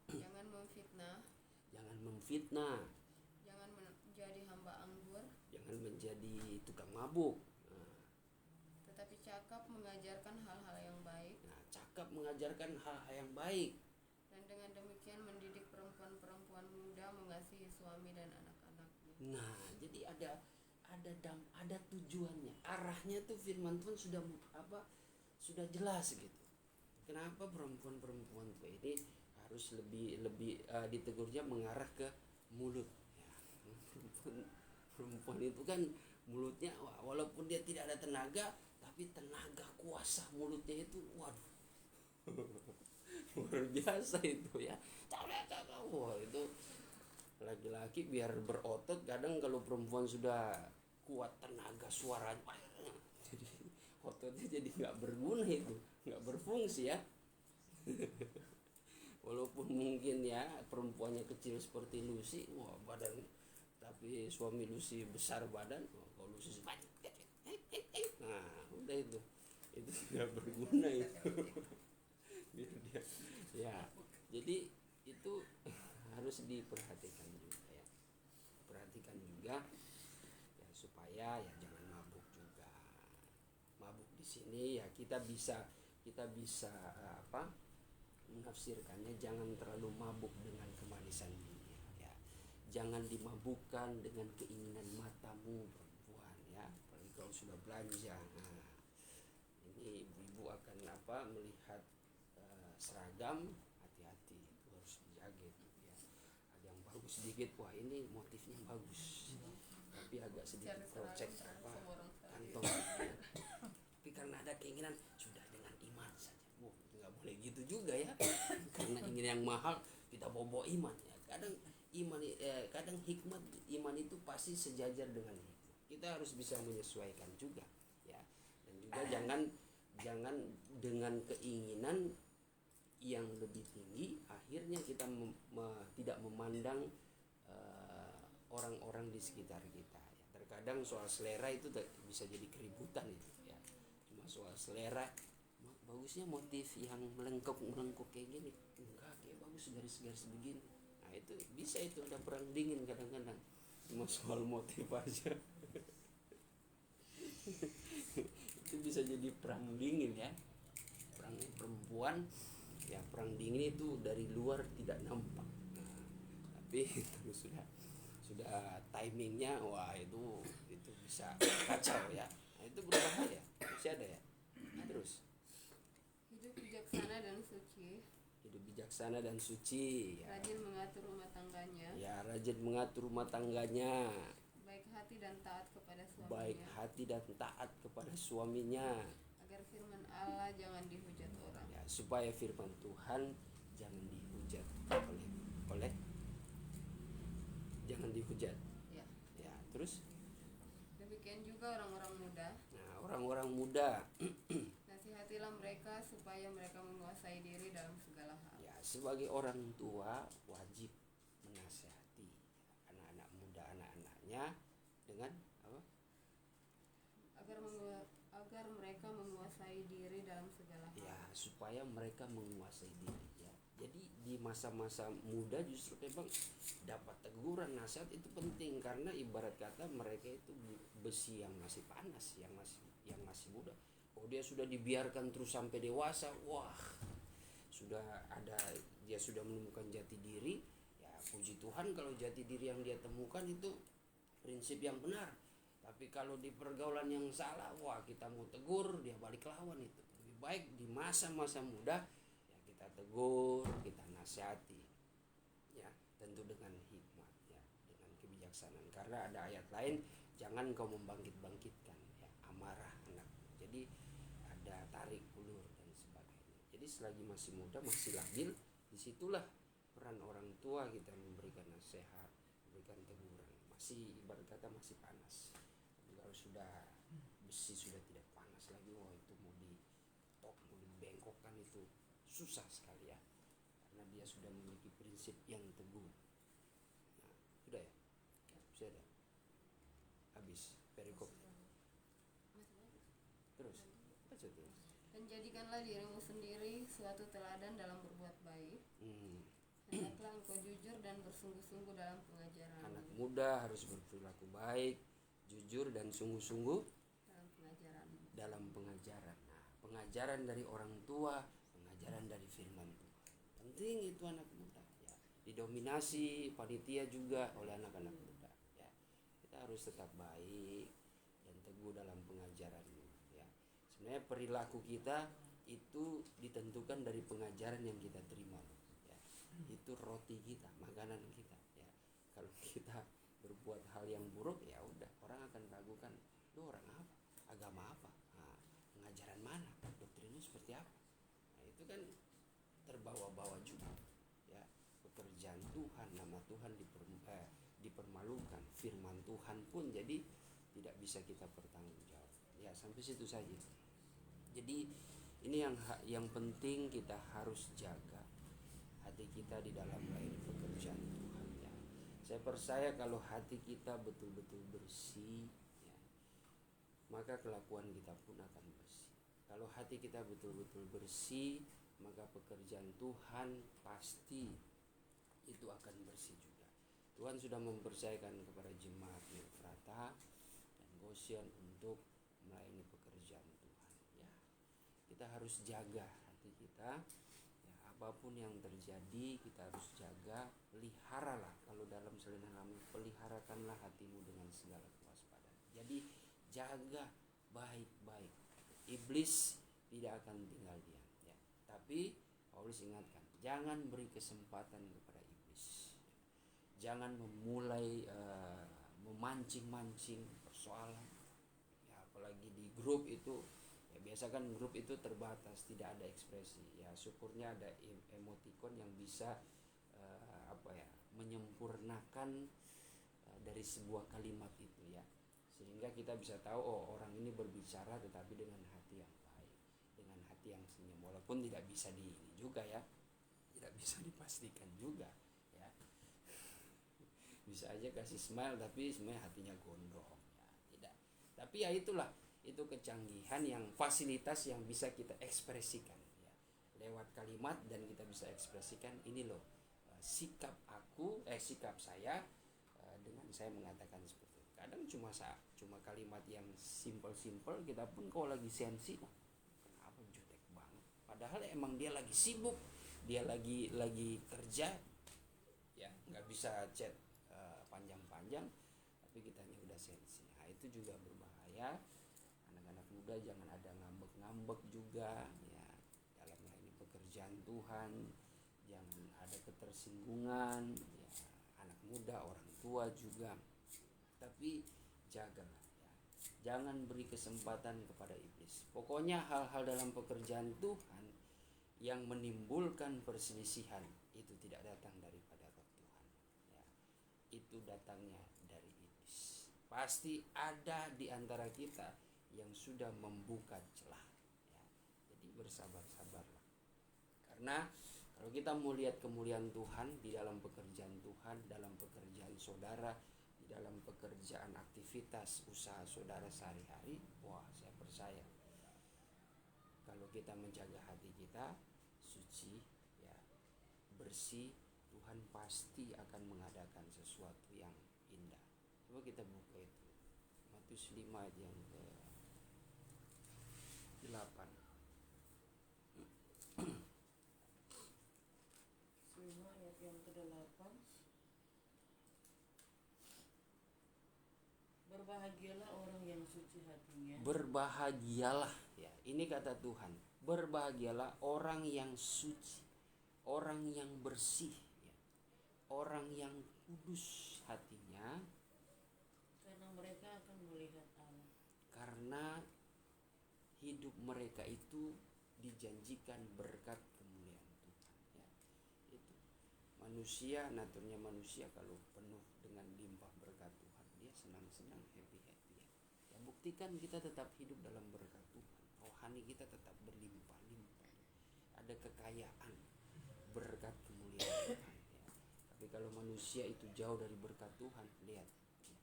Jangan memfitnah, jangan menjadi hamba anggur, jangan menjadi tukang mabuk. tetapi cakap mengajarkan hal-hal yang baik. Nah, cakap mengajarkan hal-hal yang baik. Dan dengan demikian mendidik perempuan-perempuan muda mengasihi suami dan anak-anaknya. Nah, jadi ada tujuannya. Arahnya tuh firman Tuhan sudah jelas gitu. Kenapa perempuan-perempuan tuh ini harus lebih ditegurnya mengarah ke mulut ya. Perempuan itu kan mulutnya walaupun dia tidak ada tenaga, tapi tenaga kuasa mulutnya itu waduh luar biasa itu ya. Wah, itu laki-laki biar berotot, kadang kalau perempuan sudah kuat tenaga suaranya jadi ototnya jadi nggak berguna, itu nggak berfungsi ya. Walaupun mungkin ya perempuannya kecil seperti Lucy, wah badan, tapi suami Lucy besar badan, kalau Lucy nah udah itu nggak berguna itu. Biar dia ya, jadi itu harus diperhatikan juga ya, perhatikan juga ya, supaya ya jangan mabuk juga. Mabuk di sini ya kita bisa menafsirkannya, jangan terlalu mabuk dengan kemanisan dunia ya. Jangan dimabukkan dengan keinginan matamu perempuan ya, apalagi kalau sudah belanja. Nah, ini ibu akan melihat seragam, hati-hati, itu harus dijaga itu ya. Ada yang bagus sedikit, wah ini motifnya bagus, tapi agak sedikit crocek kantong ya. Tapi karena ada keinginan, sudah dengan iman saja. Nggak boleh gitu juga ya. Karena ingin yang mahal kita bawa iman ya. Kadang hikmat iman itu pasti sejajar dengan hikmat. Kita harus bisa menyesuaikan juga ya. Dan juga jangan dengan keinginan yang lebih tinggi akhirnya kita tidak memandang orang-orang di sekitar kita ya. Terkadang soal selera itu bisa jadi keributan itu ya. Cuma soal selera, bagusnya motif yang melengkung kayak gini, enggak, kayak bagus garis-garis begini. Nah itu bisa, itu ada perang dingin kadang-kadang cuma soal motif aja. Itu bisa jadi perang dingin ya, perang perempuan ya. Perang dingin itu dari luar tidak nampak, nah, tapi itu sudah timingnya, wah itu bisa kacau ya. Nah, itu berbahaya, masih ada ya. Terus Hidup bijaksana dan suci, ya. rajin mengatur rumah tangganya, Ya, rajin mengatur rumah tangganya, baik hati dan taat kepada suaminya, agar firman Allah jangan dihujat orang. ya, supaya firman Tuhan jangan dihujat jangan dihujat Ya. ya. Terus Demikian juga orang-orang muda, nah, orang-orang muda nasihatilah mereka supaya mereka menguasai diri dalam segala hal. ya, sebagai orang tua wajib menasihati anak-anak muda, anak-anaknya dengan agar mereka menguasai diri dalam segala hal. ya, supaya mereka menguasai diri ya. Jadi di masa-masa muda justru memang dapat teguran, nasihat itu penting, karena ibarat kata mereka itu besi yang masih panas, yang masih muda. Oh, dia sudah dibiarkan terus sampai dewasa, wah, dia sudah menemukan jati diri. Ya puji Tuhan kalau jati diri yang dia temukan itu prinsip yang benar. Tapi kalau di pergaulan yang salah, wah, kita mau tegur, dia balik lawan. Itu lebih baik di masa-masa muda ya kita tegur, kita nasihati, ya tentu dengan hikmat, ya dengan kebijaksanaan. Karena ada ayat lain, jangan kau membangkit-bangkitkan ya amarah anakmu. Jadi ada tarik ulur dan sebagainya. Jadi selagi masih muda, masih labil, disitulah peran orang tua kita memberikan nasihat, memberikan teguran. Masih ibarat kata masih panas. Tapi kalau sudah besi sudah tidak panas lagi, wah itu mau ditok, mau dibengkokkan itu susah sekali ya, karena dia sudah memiliki prinsip yang teguh. Nah, sudah ya, sudah habis perikop. Terus baca terus. Dan jadikanlah dirimu sendiri suatu teladan dalam berbuat baik. Hendaklah engkau jujur dan bersungguh-sungguh dalam pengajaran. Anak muda harus berperilaku baik, jujur dan sungguh-sungguh dalam pengajaran. Nah, pengajaran dari orang tua, pengajaran dari firman Tuhan. Penting itu anak muda ya. Didominasi panitia juga oleh anak-anak muda ya. Kita harus tetap baik dan teguh dalam pengajaran ya. Sebenarnya perilaku kita itu ditentukan dari pengajaran yang kita terima ya. Itu roti kita, makanan kita ya. Kalau kita berbuat hal yang buruk ya udah, orang akan ragukan, lu orang apa, agama apa, nah, pengajaran mana, doktrinnya seperti apa. Nah, itu kan terbawa-bawa juga ya. Pekerjaan Tuhan, nama Tuhan dipermalukan, firman Tuhan pun jadi tidak bisa kita pertanggungjawab ya. Sampai situ saja. Jadi ini yang penting kita harus jaga hati kita di dalam melayani pekerjaan Tuhan ya. Saya percaya kalau hati kita betul-betul bersih ya, maka kelakuan kita pun akan bersih. Kalau hati kita betul-betul bersih, maka pekerjaan Tuhan pasti itu akan bersih juga. Tuhan sudah mempercayakan kepada jemaat Efrata dan Goshen untuk melayani pekerjaan Tuhan ya. Kita harus jaga hati kita ya, apapun yang terjadi kita harus jaga, peliharalah. Kalau dalam salinan lama, peliharakanlah hatimu dengan segala kewaspadaan. Jadi jaga baik-baik. Iblis tidak akan tinggal diam ya. Tapi Paulus ingatkan, jangan beri kesempatan kepada iblis. Jangan memulai memancing-mancing persoalan ya, apalagi di grup itu ya. Biasa kan grup itu terbatas, tidak ada ekspresi ya. Syukurnya ada emoticon yang bisa menyempurnakan dari sebuah kalimat itu ya, sehingga kita bisa tahu oh orang ini berbicara tetapi dengan hati yang baik, dengan hati yang senyum. Walaupun tidak bisa juga ya, tidak bisa dipastikan juga ya. Bisa aja kasih smile tapi sebenarnya hatinya gondrong ya, tidak. Tapi ya itulah, itu kecanggihan yang fasilitas yang bisa kita ekspresikan ya, lewat kalimat, dan kita bisa ekspresikan ini loh sikap saya dengan saya mengatakan seperti itu. Kadang cuma kalimat yang simple kita pun kalau lagi sensi, kenapa jutek banget, padahal emang dia lagi sibuk, dia lagi kerja ya, nggak bisa chat panjang-panjang, tapi kitanya udah sensi. Nah itu juga berbahaya. Anak-anak muda jangan ada ngambek-ngambek juga ya dalam melayani pekerjaan Tuhan. Jangan ada ketersinggungan ya, anak muda, orang tua juga. Tapi jagalah ya, jangan beri kesempatan kepada iblis. Pokoknya hal-hal dalam pekerjaan Tuhan yang menimbulkan perselisihan itu tidak datang daripada Roh Tuhan ya. Itu datangnya dari iblis. Pasti ada di antara kita yang sudah membuka celah ya. Jadi bersabar-sabarlah. Karena kalau kita mau lihat kemuliaan Tuhan di dalam pekerjaan Tuhan, dalam pekerjaan saudara, di dalam pekerjaan aktivitas usaha saudara sehari-hari, wah saya percaya kalau kita menjaga hati kita suci ya, bersih, Tuhan pasti akan mengadakan sesuatu yang indah. Coba kita buka itu, Matius 5 ayat yang ke-8. 5 ayat yang ke-8. Berbahagialah orang yang suci hatinya. Berbahagialah, ya, ini kata Tuhan. Berbahagialah orang yang suci, orang yang bersih, ya, orang yang kudus hatinya, Karena mereka akan melihat Allah. karena hidup mereka itu dijanjikan berkat kemuliaan Tuhan. Ya, itu manusia, naturnya manusia kalau penuh dengan limpah berkat Tuhan, dia senang-senang, happy-happy. Ya, buktikan kita tetap hidup dalam berkat Tuhan. Rohani kita tetap berlimpah-limpah. Ada kekayaan berkat kemuliaan Tuhan. Ya. Tapi kalau manusia itu jauh dari berkat Tuhan, lihat. Ya.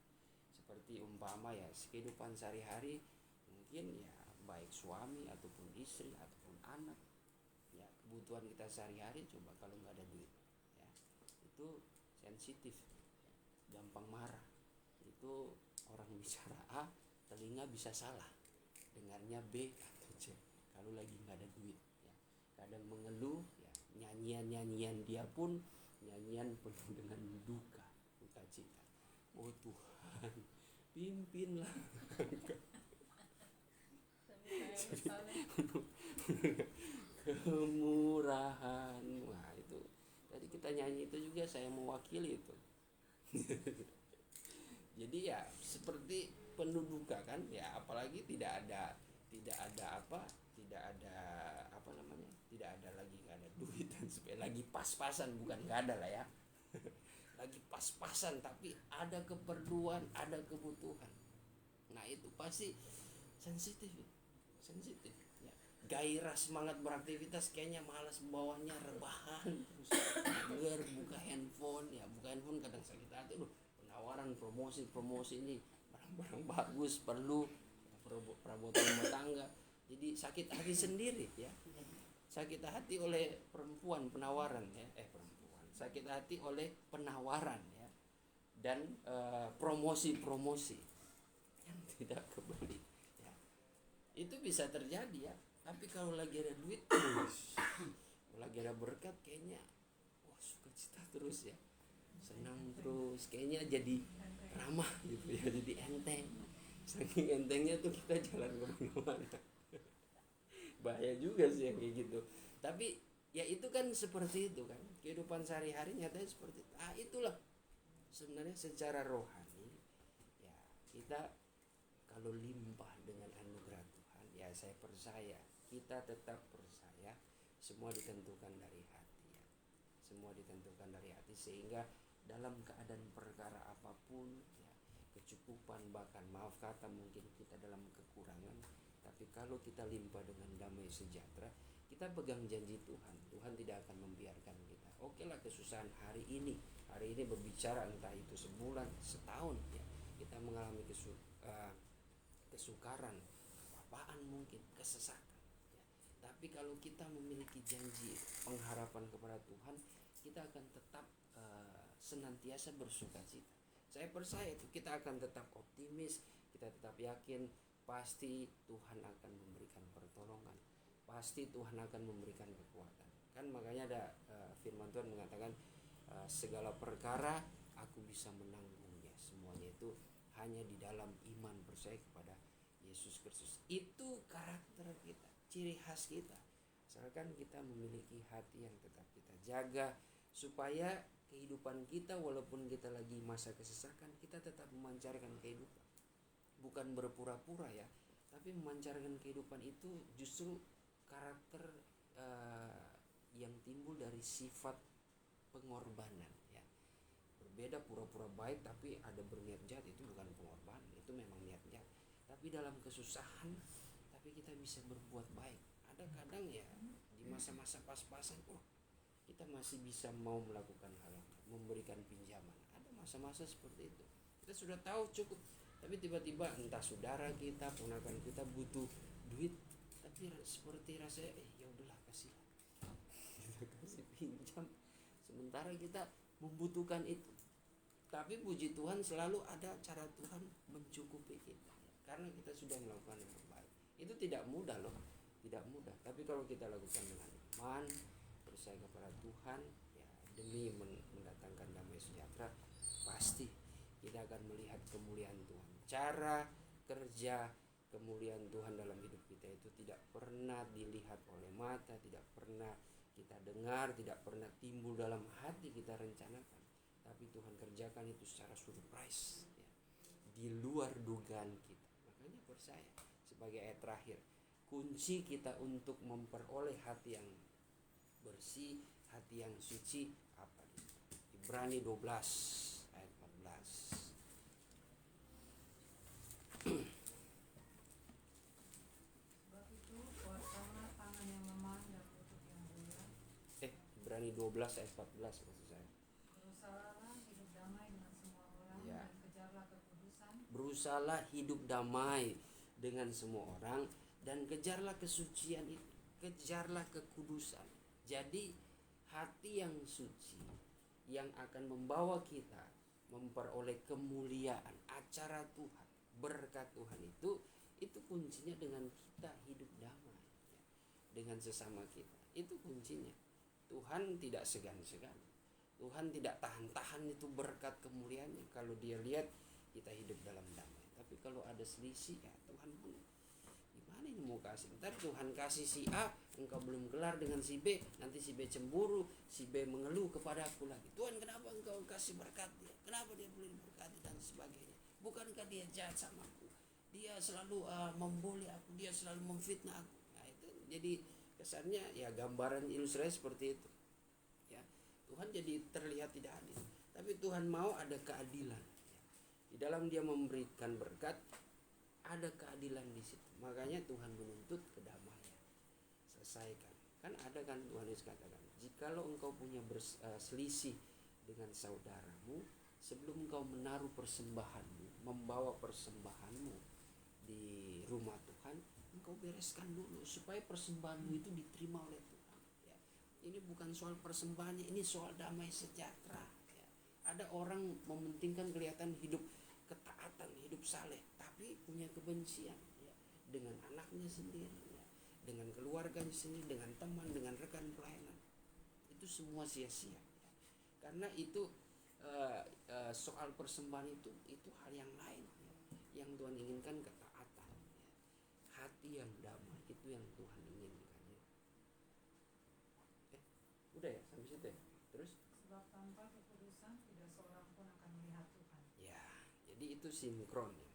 Seperti umpama ya, kehidupan sehari-hari mungkin ya baik suami ataupun istri ataupun anak, ya kebutuhan kita sehari-hari, coba kalau nggak ada duit, ya itu sensitif, gampang marah. Itu orang bicara A, telinga bisa salah, dengarnya B atau C kalau lagi nggak ada duit. Ya. Kadang mengeluh, ya nyanyian dia pun nyanyian penuh dengan duka cita. Oh Tuhan, pimpinlah. Kemurahan. Wah itu tadi kita nyanyi itu juga saya mewakili itu. Jadi ya seperti penuh duka kan ya, apalagi tidak ada lagi nggak ada duit dan sebagainya, lagi pas-pasan, bukan nggak ada lah ya. Lagi pas-pasan tapi ada keperluan, ada kebutuhan. Nah itu pasti sensitif ya. Gairah semangat beraktivitas kayaknya malas, bawahnya rebahan terus buka handphone kadang sakit hati. Penawaran promosi ini barang-barang bagus perlu, perabotan rumah tangga, jadi sakit hati sendiri ya. Sakit hati oleh penawaran sakit hati oleh penawaran ya, dan promosi yang tidak kebeli ya. Itu bisa terjadi ya. Tapi kalau lagi ada duit, lagi ada berkat, kayaknya wah sukacita terus ya, senang terus, kayaknya jadi ramah gitu ya, jadi enteng. Saking entengnya tuh kita jalan kemana-mana. Bahaya juga sih yang kayak gitu. Tapi ya itu kan seperti itu kan, kehidupan sehari-hari nyatanya seperti itu. Itulah sebenarnya secara rohani ya, kita kalau limpah dengan anugerah Tuhan ya, saya percaya, kita tetap percaya semua ditentukan dari hati ya. Semua ditentukan dari hati, sehingga dalam keadaan perkara apapun ya, kecukupan, bahkan maaf kata mungkin kita dalam kekurangan, tapi kalau kita limpah dengan damai sejahtera, kita pegang janji Tuhan tidak akan membiarkan kita. Oke lah, kesusahan hari ini berbicara, entah itu sebulan, setahun ya, kita mengalami kesukaran, apaan mungkin, kesesakan ya. Tapi kalau kita memiliki janji, pengharapan kepada Tuhan, kita akan tetap senantiasa bersukacita. Saya percaya itu, kita akan tetap optimis, kita tetap yakin pasti Tuhan akan memberikan pertolongan, pasti Tuhan akan memberikan kekuatan. Kan makanya ada firman Tuhan mengatakan segala perkara aku bisa menanggungnya, semuanya itu hanya di dalam iman percaya kepada Yesus Kristus. Itu karakter kita, ciri khas kita. Asalkan kita memiliki hati yang tetap kita jaga, supaya kehidupan kita walaupun kita lagi masa kesesakan, kita tetap memancarkan kehidupan. Bukan berpura-pura ya, tapi memancarkan kehidupan itu justru karakter yang timbul dari sifat pengorbanan ya. Berbeda pura-pura baik tapi ada berniat jahat, itu bukan pengorbanan, itu memang niat jahat. Tapi dalam kesusahan tapi kita bisa berbuat baik. Ada kadang ya di masa-masa pas-pasan kita masih bisa mau melakukan hal, memberikan pinjaman. Ada masa-masa seperti itu, kita sudah tahu cukup, tapi tiba-tiba entah saudara kita, ponakan kita butuh duit, tapi seperti rasanya ya udahlah kasih pinjam, sementara kita membutuhkan itu. Tapi puji Tuhan, selalu ada cara Tuhan mencukupi kita, karena kita sudah melakukan yang terbaik. Itu tidak mudah loh, tidak mudah. Tapi kalau kita lakukan dengan iman, percaya kepada Tuhan, ya, demi mendatangkan damai sejahtera, pasti kita akan melihat kemuliaan Tuhan. Cara kerja kemuliaan Tuhan dalam hidup kita itu tidak pernah dilihat oleh mata, tidak pernah kita dengar, tidak pernah timbul dalam hati kita rencanakan. Tapi Tuhan kerjakan itu secara surprise, ya, di luar dugaan kita. Makanya percaya, sebagai ayat terakhir, kunci kita untuk memperoleh hati yang bersih, hati yang suci apa? Ibrani 12 ayat 14. Sebab itu kuatkanlah tangan yang lemah dan lutut yang goyah. Ibrani 12 ayat 14 maksud saya. Berusahalah hidup damai dengan semua orang, Ya. dan kejarlah kekudusan. Berusahalah hidup damai dengan semua orang dan kejarlah kesucian itu, kejarlah kekudusan. Jadi hati yang suci yang akan membawa kita memperoleh kemuliaan, acara Tuhan, berkat Tuhan itu kuncinya dengan kita hidup damai, ya, dengan sesama kita. Itu kuncinya. Tuhan tidak segan-segan. Tuhan tidak tahan-tahan itu berkat kemuliaannya kalau dia lihat kita hidup dalam damai. Tapi kalau ada selisih, ya Tuhan pun gimana ini mau kasih? Ntar Tuhan kasih si A, engkau belum kelar dengan si B, nanti si B cemburu, si B mengeluh kepada aku lagi. Tuhan, kenapa engkau kasih berkat dia? Kenapa dia boleh diberkati dan sebagainya? Bukankah dia jahat sama aku? Dia selalu membuli aku, dia selalu memfitnah aku. Nah itu jadi kesannya ya gambaran ilustrasi seperti itu. Ya, Tuhan jadi terlihat tidak adil. Tapi Tuhan mau ada keadilan. Di dalam dia memberikan berkat, ada keadilan di situ. Makanya Tuhan menuntut kedamaian. Selesaikan. Kan ada kan Tuhan Yesus katakan, jikalau engkau punya selisih dengan saudaramu, sebelum engkau menaruh persembahanmu, membawa persembahanmu di rumah Tuhan, engkau bereskan dulu supaya persembahanmu itu diterima oleh Tuhan. Ya. Ini bukan soal persembahannya, ini soal damai sejahtera. Ya. Ada orang mementingkan kelihatan hidup ketaatan, hidup saleh, tapi punya kebencian, ya, dengan anaknya sendiri, ya, dengan keluarganya sendiri, dengan teman, dengan rekan pelayanan. Itu semua sia-sia, ya. Karena itu soal persembahan itu hal yang lain, ya. Yang Tuhan inginkan ketaatan, ya. Hati yang damai, itu yang Tuhan inginkan, ya. Udah ya sampai situ ya. Terus Sebab tanpa kekudusan tidak seorang pun akan melihat Tuhan. ya, jadi itu sinkron, ya.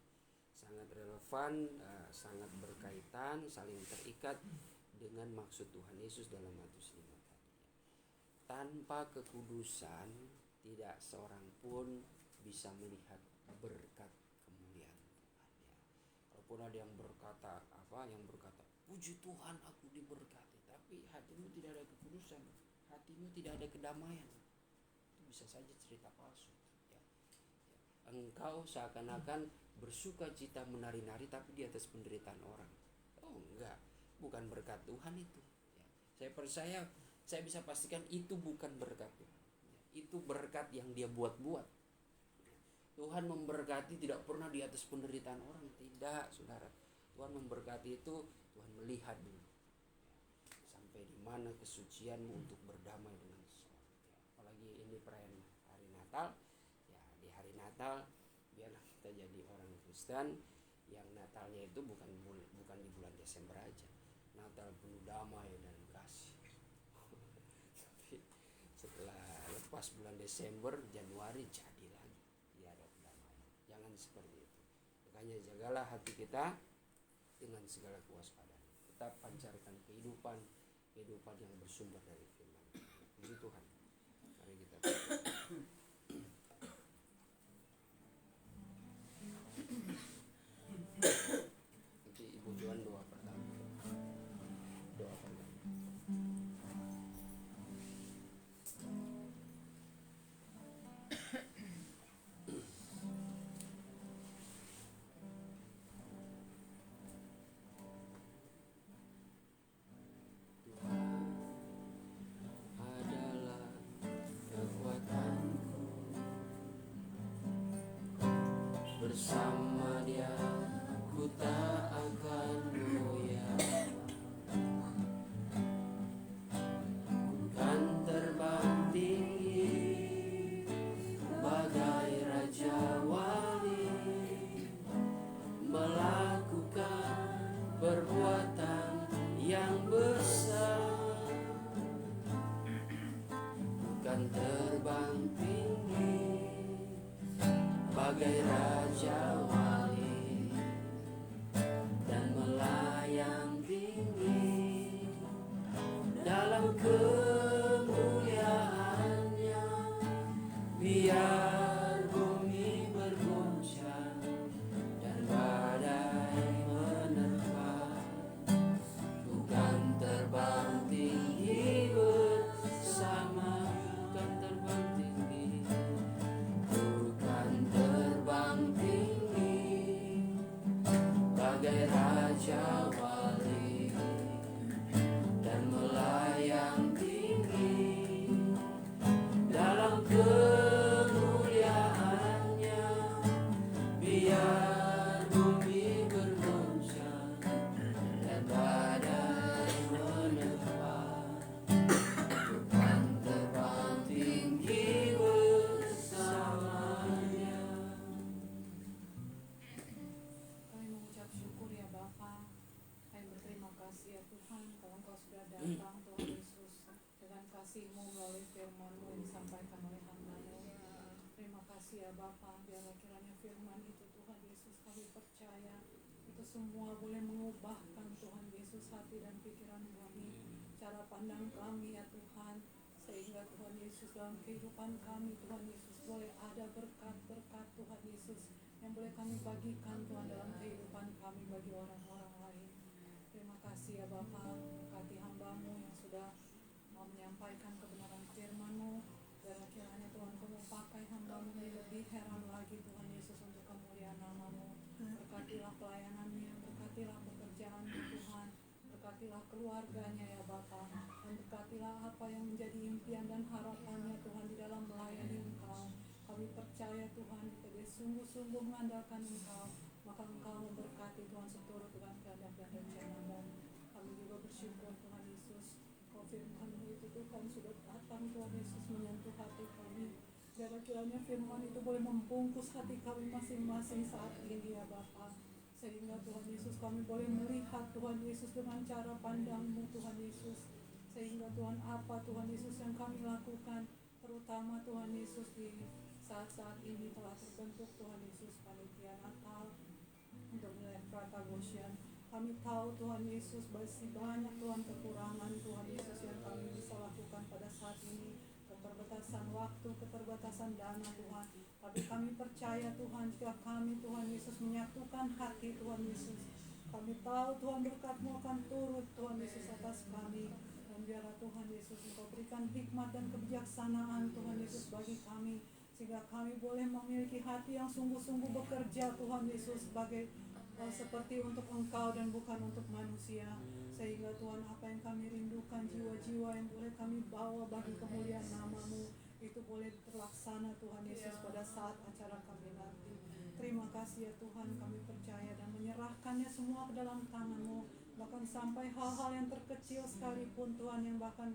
Sangat relevan, sangat berkaitan, saling terikat dengan maksud Tuhan Yesus dalam Matius 5 tadi. Tanpa kekudusan tidak seorang pun bisa melihat berkat kemuliaan Tuhan, ya. Walaupun ada yang berkata puji Tuhan aku diberkati, tapi hatimu tidak ada kekudusan, hatimu tidak ada kedamaian, itu bisa saja cerita palsu, ya. Engkau seakan-akan bersuka cita menari-nari tapi di atas penderitaan orang. Oh enggak, bukan berkat Tuhan itu, ya. Saya percaya, saya bisa pastikan itu bukan berkat Tuhan, ya. Itu berkat yang dia buat-buat, ya. Tuhan memberkati tidak pernah di atas penderitaan orang, tidak, saudara. Tuhan memberkati itu, Tuhan melihat dulu, ya, sampai di mana kesucianmu untuk berdamai dengan seseorang, ya. Apalagi ini perayaan hari Natal, ya, di hari Natal biarlah kita jadi orang Kristen yang Natalnya itu bukan di bulan Desember aja, Natal penuh damai dan kasih. Tapi setelah lepas bulan Desember, Januari jadi lagi tiada kedamaian. Jangan seperti itu. Makanya jagalah hati kita dengan segala kewaspadaan. Tetap pancarkan kehidupan yang bersumber dari firman. Puji Tuhan. Mari kita nanti Ibu Joan doa pertama. Doa pertama. Adalah bersama Dia ku tak akan goyah. Kan terbang tinggi bagai raja wali, melakukan perbuatan yang besar. Kan terbang tinggi bagai raja wali, dan melayang tinggi dalam kemuliaannya. Biar bumi bergoncang dan badai menerpa, bukan terbang tinggi bersama, bukan terbang tinggi, bukan terbang tinggi bagai raja wali, dan melayang tinggi dalam kemuliaannya. Biar bumi bergoncang dan badai menerpa, bukan terbang tinggi bersamanya. Kami mengucap syukur ya Bapa. Kami berterima kasih ya Tuhan, kalau Engkau sudah datang Tuhan Yesus dengan kasih-Mu melalui firman-Mu yang disampaikan oleh hamba-Mu. Terima kasih ya Bapa, biarlah kiranya firman itu Tuhan Yesus kami percaya itu semua boleh mengubahkan Tuhan Yesus hati dan pikiran kami, cara pandang kami ya Tuhan, sehingga Tuhan Yesus dalam kehidupan kami Tuhan Yesus boleh ada berkat-berkat Tuhan Yesus yang boleh kami bagikan Tuhan dalam kehidupan kami bagi orang-orang lain. Terima kasih ya Bapa, berkati hamba-Mu yang sudah mau menyampaikan kebenaran firman-Mu. Biarlah kiranya Tuhan Kau mau pakai hamba-Mu lebih heran lagi Tuhan Yesus untuk kemuliaan nama-Mu. Berkatilah pelayanannya, berkatilah pekerjaan Tuhan, berkatilah keluarganya ya Bapa, dan berkatilah apa yang menjadi impian dan harapannya Tuhan di dalam melayani Engkau. Kami percaya Tuhan, jika dia sungguh-sungguh mengandalkan Engkau, maka Engkau memberkati Tuhan seturut dengan kehendak dan rencana-Mu. Kami juga bersyukur Tuhan Yesus, Kau firman-Mu itu Tuhan sudah datang Tuhan Yesus menyentuh hati kami. Biarlah kiranya firman itu boleh membungkus hati kami masing-masing saat ini ya Bapa, sehingga Tuhan Yesus kami boleh melihat Tuhan Yesus dengan cara pandang-Mu Tuhan Yesus, sehingga Tuhan apa Tuhan Yesus yang kami lakukan, terutama Tuhan Yesus di saat-saat ini telah terbentuk Tuhan Yesus panitia Natal untuk wilayah Pratagosian. Kami tahu Tuhan Yesus masih banyak Tuhan kekurangan Tuhan Yesus yang kami bisa lakukan pada saat ini, keterbatasan waktu, keterbatasan dana Tuhan. Tapi kami percaya Tuhan, jika kami Tuhan Yesus menyatukan hati Tuhan Yesus, kami tahu Tuhan berkat-Mu akan turut Tuhan Yesus atas kami. Dan biarlah Tuhan Yesus Engkau berikan hikmat dan kebijaksanaan Tuhan Yesus bagi kami, sehingga kami boleh memiliki hati yang sungguh-sungguh bekerja Tuhan Yesus sebagai seperti untuk Engkau dan bukan untuk manusia, sehingga Tuhan apa yang kami rindukan, jiwa-jiwa yang boleh kami bawa bagi kemuliaan nama-Mu, itu boleh terlaksana Tuhan Yesus pada saat acara kami nanti. Terima kasih ya Tuhan, kami percaya dan menyerahkannya semua ke dalam tangan-Mu, bahkan sampai hal-hal yang terkecil sekalipun Tuhan yang bahkan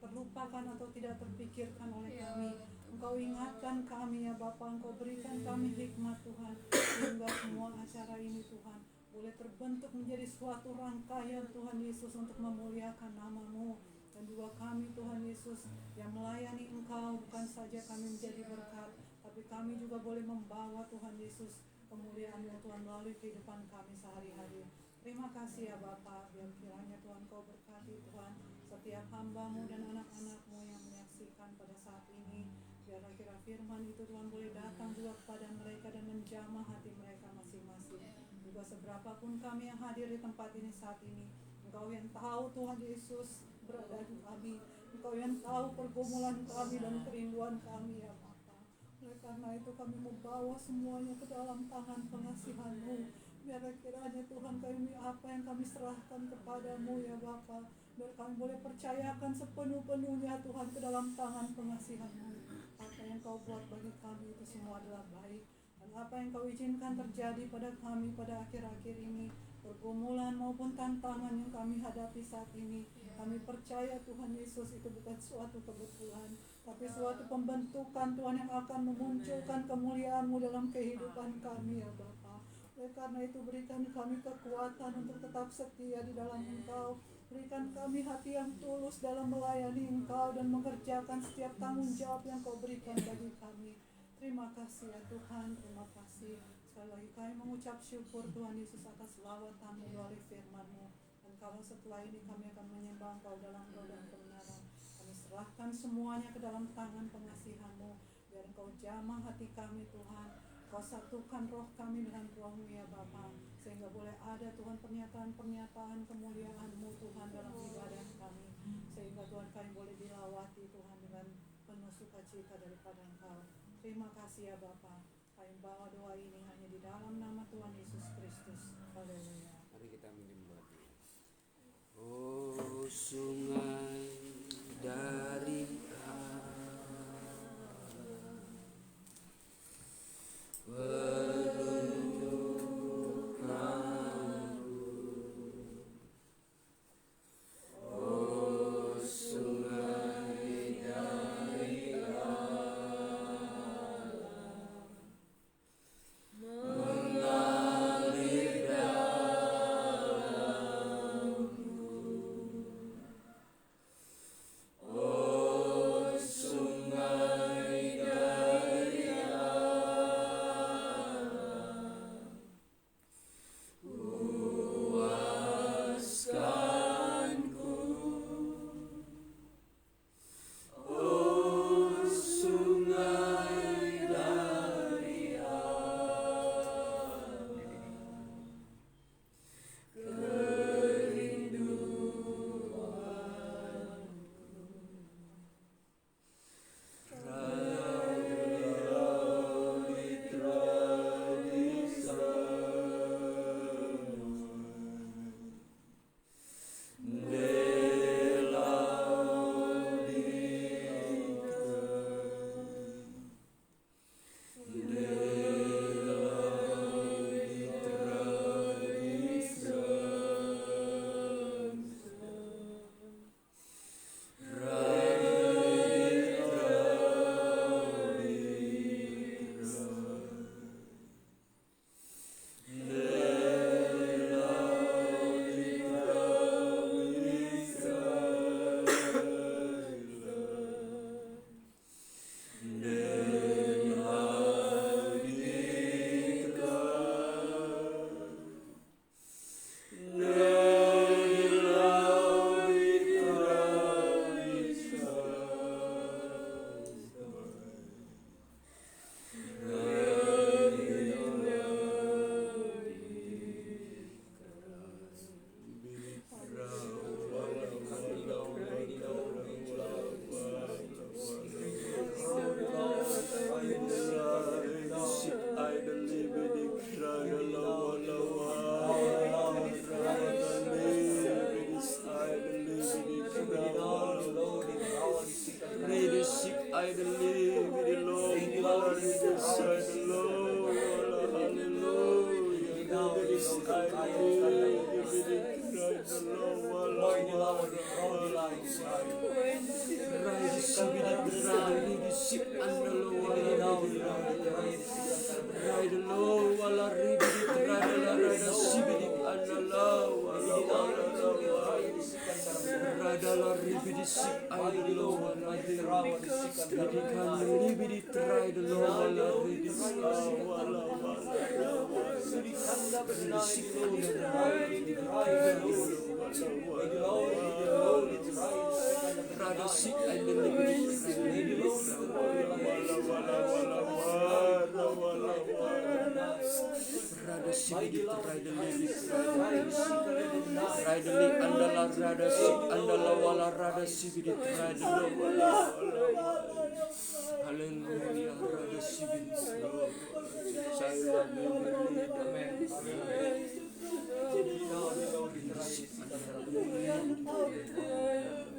terlupakan atau tidak terpikirkan oleh kami, Engkau ingatkan kami ya Bapa, Engkau berikan kami hikmat Tuhan, sehingga semua acara ini Tuhan boleh terbentuk menjadi suatu rangkaian Tuhan Yesus untuk memuliakan nama-Mu. Dan juga kami Tuhan Yesus yang melayani Engkau, bukan saja kami menjadi berkat, tapi kami juga boleh membawa Tuhan Yesus kemuliaan-Mu Tuhan melalui kehidupan kami sehari-hari. Terima kasih ya Bapa, biar kiranya Tuhan Kau berkati Tuhan setiap hamba-Mu dan anak-anak-Mu yang menyaksikan pada saat ini. Biarlah kira firman itu Tuhan boleh datang juga kepada mereka dan menjamah hati mereka masing-masing. Juga seberapapun kami yang hadir di tempat ini saat ini, Engkau yang tahu Tuhan Yesus berada di kami, Engkau yang tahu pergumulan kami dan kerinduan kami ya Bapa. Oleh karena itu kami membawa semuanya ke dalam tangan pengasihan-Mu. Biarlah kiranya Tuhan kami apa yang kami serahkan kepadamu ya Bapa, biar kami boleh percayakan sepenuh-penuhnya Tuhan ke dalam tangan pengasihan-Mu. Apa yang Kau buat bagi kami itu semua adalah baik. Dan apa yang Kau izinkan terjadi pada kami pada akhir-akhir ini, pergumulan maupun tantangan yang kami hadapi saat ini, kami percaya Tuhan Yesus itu bukan suatu kebetulan, tapi suatu pembentukan Tuhan yang akan memunculkan kemuliaan-Mu dalam kehidupan kami ya Bapa. Oleh karena itu berikan kami kekuatan untuk tetap setia di dalam Engkau. Berikan kami hati yang tulus dalam melayani Engkau dan mengerjakan setiap tanggung jawab yang Kau berikan bagi kami. Terima kasih ya Tuhan, terima kasih. Sekali lagi kami mengucap syukur Tuhan Yesus atas lawatan-Mu melalui firman-Mu. Dan kalau setelah ini kami akan menyembah Engkau dalam roh dan kebenaran. Kami serahkan semuanya ke dalam tangan pengasihan-Mu. Biar Engkau jamah hati kami Tuhan. Kau satukan roh kami dengan roh-Mu ya Bapa. Sehingga boleh ada Tuhan pernyataan-pernyataan kemuliaan-Mu Tuhan dalam ibadah kami. Sehingga Tuhan kami boleh dilawati Tuhan dengan penuh sukacita daripada Engkau. Terima kasih ya Bapa. Kami bawa doa ini hanya di dalam nama Tuhan Yesus Kristus. Haleluya. Mari kita menyembah Dia. Oh sungai dari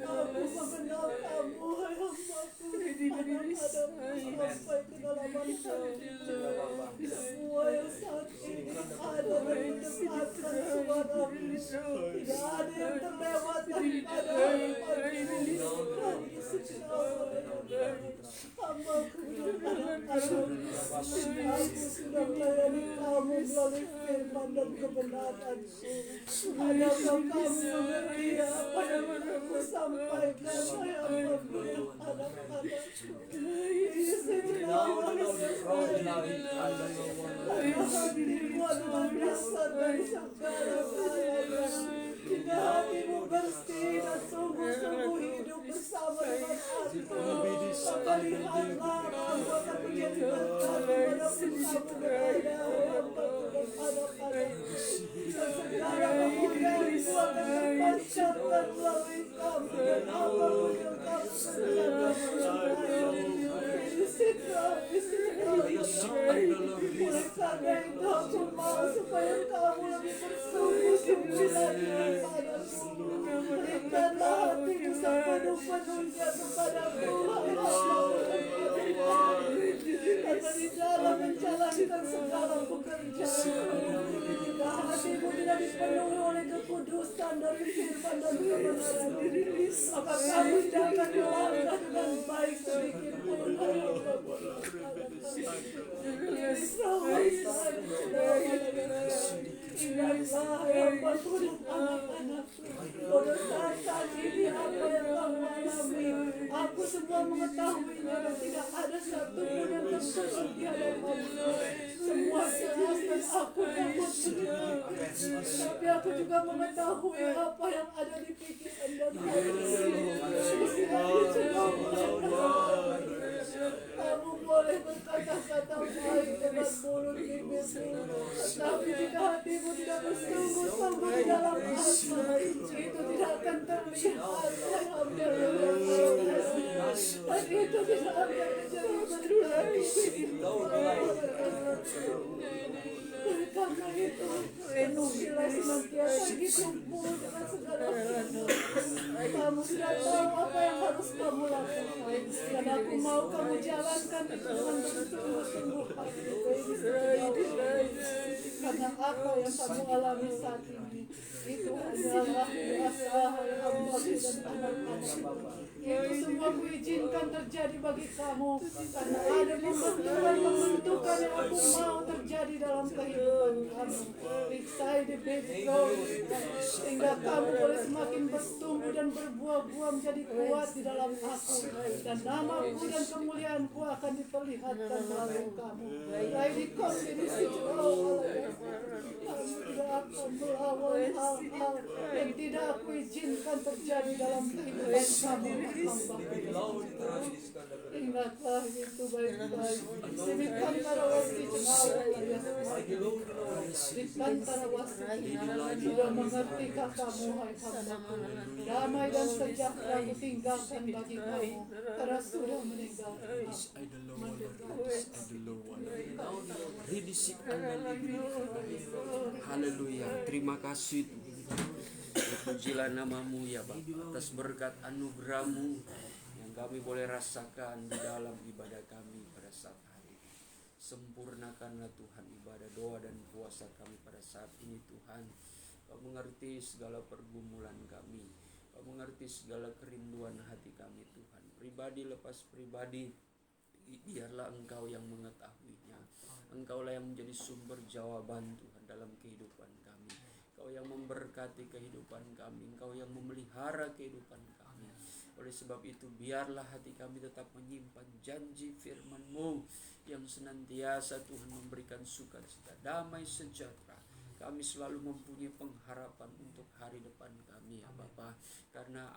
Aku mengenal kamu, sampai kedalaman hati. Semua yang saat ini ada dan mendengarkan suaramu, tidak ada yang terlewatkan pada hadapan-Mu. Kami sejawa hamba anak-anak, aku sudah melayani Kamu melalui firman dan kebenaran-Mu. Adakah Kamu mengerti apa yang aku sampaikan, hai hamba-Mu yang anak-anakku. Karena dirimu adalah dasar dari segala kejayaan. Jika hatimu bersih dan sungguh-sungguh hidup bersama dengan aku, maka lihatlah Kamu akan menjadi berkat walaupun kamu berada dan anak-anakku. Dan segala kemuliaan itu akan terpancarkan melalui Kamu dan apa-pun yang Kamu kerjakan. Oleh karena itu aku mau supaya Kamu lebih bersungguh-sungguh lagi kepadaku. Berikanlah hatimu sepenuh-penuhnya kepadaku, hai hamba-Mu. Karena di dalam menjalankan segala pekerjaan, jika hatimu tidak dipenuhi oleh kekudusan dari firman dan kebenaran, maka kamu tidak akan melangkah dengan baik sedikit pun. Ingatlah yang berguna anak-anakku. Pada saat ini apa yang Kamu alami, aku semua mengetahuinya dan tidak ada satupun yang tersusuk di hadapan-Mu. Semua jelas dan aku takut begitu. Tapi aku juga mengetahui apa yang ada di pikiran dan hati. Kamu boleh berkata-kata baik dengan mulut bibirmu, tetapi jika hatimu tidak bersungguh-sungguh di dalam aku, itu tidak akan terlihat. Dan itu tidak akan menjadi karena itu, penuhilah senantiasa hidupmu dengan segala sesuatu. Kamu sudah tahu apa yang harus kamu lakukan, dan aku mau kamu jalankan itu dengan bersungguh-sungguh hati. Karena apa yang kamu alami saat ini, itu adalah kuasa hamba dan anak-anak. Itu semua kuizinkan terjadi bagi kamu, karena ada pembentukan yang aku mau terjadi dalam kehidupan kamu. Excited baby girl, sehingga kamu boleh semakin bertumbuh dan berbuah-buah menjadi kuat di dalam aku, dan namaku dan kemuliaanku akan diperlihatkan melalui kamu. Lady kondisi jauh, kamu tidak akan melawan hal-hal yang tidak aku izinkan terjadi dalam kehidupan kamu. Ingatlah itu baik-baik. Demikian para wasi Dipantara wasi sudah mengerti kamu, hai hamba. Damai dan sejahtera kutinggalkan bagi kamu, karena sudah meninggal. Haleluya. Terima kasih. Terpujilah namamu ya Bapa, atas berkat anugerah-Mu yang kami boleh rasakan di dalam ibadah kami pada saat hari ini. Sempurnakanlah Tuhan ibadah, doa dan puasa kami pada saat ini Tuhan. Kau mengerti segala pergumulan kami, Kau mengerti segala kerinduan hati kami Tuhan. Pribadi lepas pribadi, biarlah Engkau yang mengetahuinya. Engkaulah yang menjadi sumber jawaban Tuhan dalam kehidupan kami. Engkau yang memberkati kehidupan kami, Engkau yang memelihara kehidupan kami. Oleh sebab itu biarlah hati kami tetap menyimpan janji firman-Mu yang senantiasa Tuhan memberikan sukacita, damai, sejahtera. Kami selalu mempunyai pengharapan untuk hari depan kami ya Bapa, karena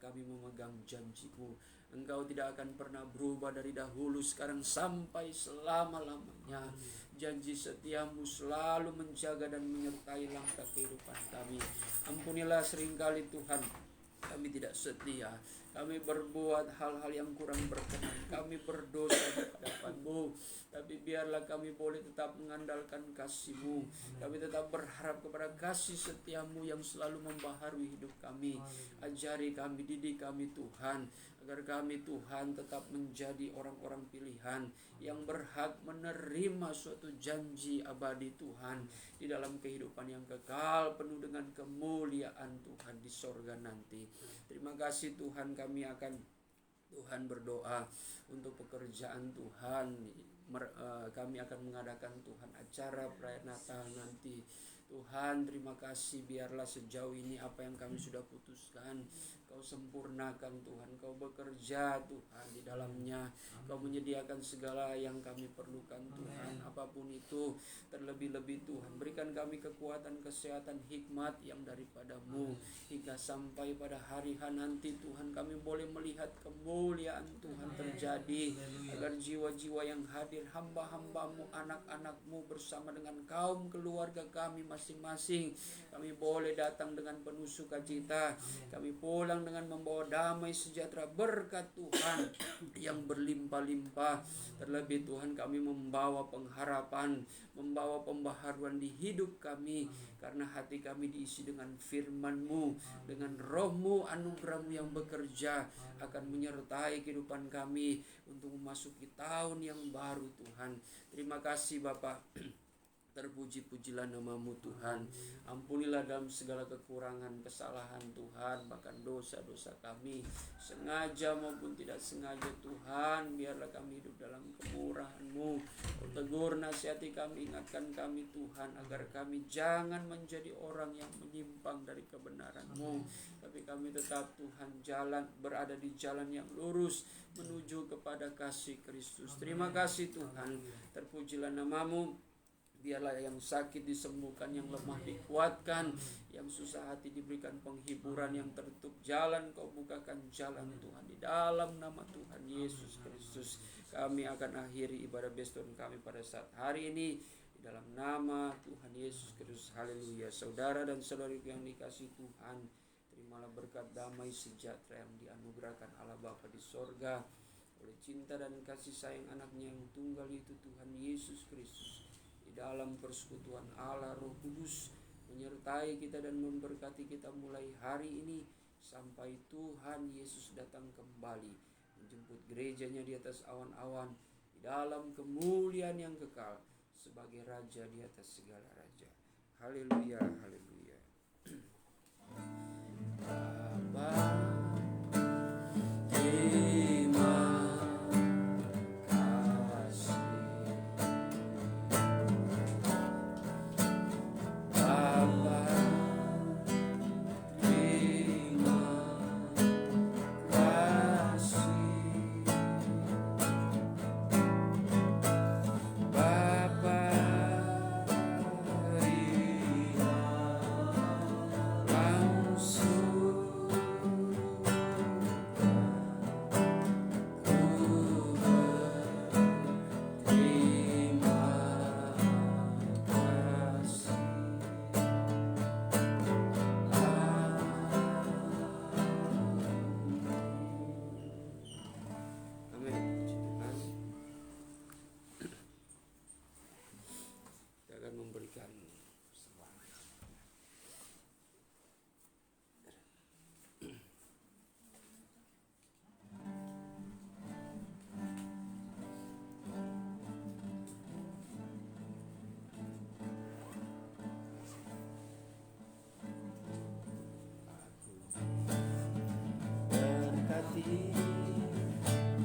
kami memegang janji-Mu. Engkau tidak akan pernah berubah dari dahulu, sekarang sampai selama-lamanya. Janji setia-Mu selalu menjaga dan menyertai langkah kehidupan kami. Ampunilah seringkali Tuhan kami tidak setia, kami berbuat hal-hal yang kurang berkenan, kami berdosa di hadapan-Mu. Tapi biarlah kami boleh tetap mengandalkan kasih-Mu. Kami tetap berharap kepada kasih setia-Mu yang selalu membaharui hidup kami. Ajari kami, didik kami Tuhan, agar kami Tuhan tetap menjadi orang-orang pilihan yang berhak menerima suatu janji abadi Tuhan di dalam kehidupan yang kekal penuh dengan kemuliaan Tuhan di sorga nanti. Terima kasih Tuhan, kami akan Tuhan berdoa untuk pekerjaan Tuhan. Kami akan mengadakan Tuhan acara perayaan Natal nanti. Tuhan, terima kasih, biarlah sejauh ini apa yang kami sudah putuskan Kau sempurnakan Tuhan. Kau bekerja Tuhan di dalamnya. Kau menyediakan segala yang kami perlukan Tuhan. Apapun itu, terlebih-lebih Tuhan, berikan kami kekuatan, kesehatan, hikmat yang daripada-Mu. Hingga sampai pada hari nanti Tuhan, kami boleh melihat kemuliaan Tuhan terjadi. Agar jiwa-jiwa yang hadir, hamba-hamba-Mu, anak-anak-Mu bersama dengan kaum keluarga kami masing-masing, kami boleh datang dengan penuh sukacita. Kami pulang dengan membawa damai sejahtera berkat Tuhan yang berlimpah-limpah. Terlebih Tuhan, kami membawa pengharapan, membawa pembaharuan di hidup kami, karena hati kami diisi dengan firman-Mu, dengan Roh-Mu, anugerah-Mu yang bekerja akan menyertai kehidupan kami untuk memasuki tahun yang baru Tuhan. Terima kasih Bapa. Terpuji-pujilah nama-Mu Tuhan. Ampunilah dalam segala kekurangan, kesalahan Tuhan, bahkan dosa-dosa kami, sengaja maupun tidak sengaja Tuhan. Biarlah kami hidup dalam kemurahan-Mu. Tegur, nasihati kami, ingatkan kami Tuhan, agar kami jangan menjadi orang yang menyimpang dari kebenaran-Mu, tapi kami tetap Tuhan berada di jalan yang lurus menuju kepada kasih Kristus. Terima kasih Tuhan. Terpujilah nama-Mu. Biarlah yang sakit disembuhkan, yang lemah dikuatkan, yang susah hati diberikan penghiburan, yang tertutup jalan Kau bukakan jalan Tuhan. Di dalam nama Tuhan Yesus Kristus kami akan akhiri ibadah beston kami pada saat hari ini. Di dalam nama Tuhan Yesus Kristus, haleluya. Saudara dan saudariku yang dikasihi Tuhan, terimalah berkat damai sejahtera yang dianugerahkan Allah Bapa di sorga oleh cinta dan kasih sayang anaknya yang tunggal itu, Tuhan Yesus Kristus. Di dalam persekutuan Allah Roh Kudus menyertai kita dan memberkati kita mulai hari ini sampai Tuhan Yesus datang kembali menjemput gerejanya di atas awan-awan di dalam kemuliaan yang kekal sebagai Raja di atas segala raja. Haleluya, haleluya. Bapa, terima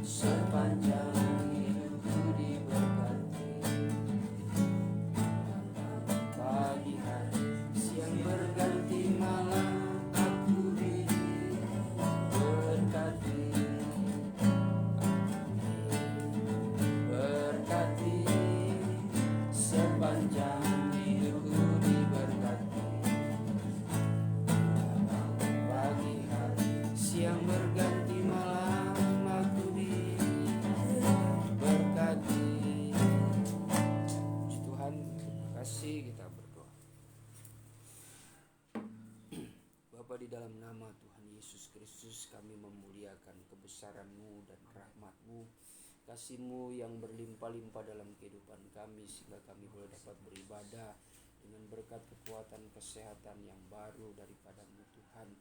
sepanjang hidupku diberkati. Pagi hari, siang berganti malam, aku diberkati. Berkati sepanjang hidupku diberkati. Pagi hari, siang berganti malam, aku diberkati. Puji Tuhan, terima kasih. Kita berdoa. Bapa, di dalam nama Tuhan Yesus Kristus kami memuliakan kebesaran-Mu dan rahmat-Mu, kasih-Mu yang berlimpah-limpah dalam kehidupan kami, sehingga kami boleh dapat beribadah dengan berkat kekuatan kesehatan yang baru daripada-Mu Tuhan.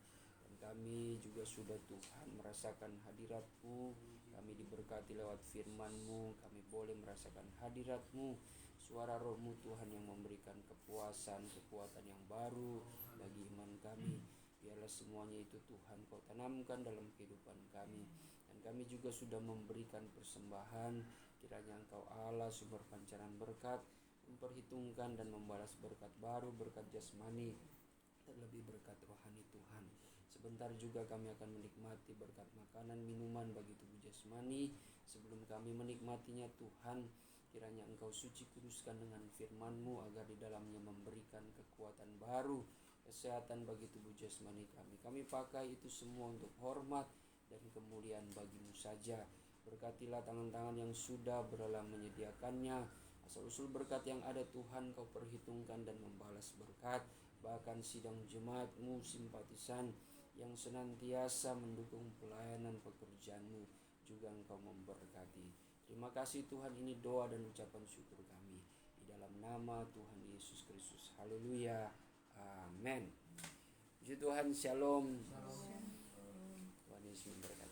Dan kami juga sudah Tuhan merasakan hadirat-Mu. Kami diberkati lewat firman-Mu, kami boleh merasakan hadirat-Mu, suara Roh-Mu Tuhan yang memberikan kepuasan, kekuatan yang baru bagi iman kami. Biarlah semuanya itu Tuhan Kau tanamkan dalam kehidupan kami. Dan kami juga sudah memberikan persembahan, kiranya Engkau Allah sumber pancaran berkat, memperhitungkan dan membalas berkat baru, berkat jasmani, terlebih berkat rohani Tuhan. Sebentar juga kami akan menikmati berkat makanan minuman bagi tubuh jasmani. Sebelum kami menikmatinya Tuhan, kiranya Engkau suci kuduskan dengan firman-Mu agar di dalamnya memberikan kekuatan baru, kesehatan bagi tubuh jasmani kami. Kami pakai itu semua untuk hormat dan kemuliaan bagi-Mu saja. Berkatilah tangan-tangan yang sudah berlelah menyediakannya. Asal-usul berkat yang ada Tuhan Kau perhitungkan dan membalas berkat. Bahkan sidang jemaat-Mu, simpatisan yang senantiasa mendukung pelayanan pekerjaan-Mu juga Engkau memberkati. Terima kasih Tuhan, ini doa dan ucapan syukur kami di dalam nama Tuhan Yesus Kristus. Haleluya. Amin. Puji Tuhan, shalom. Tuhan Yesus memberkati.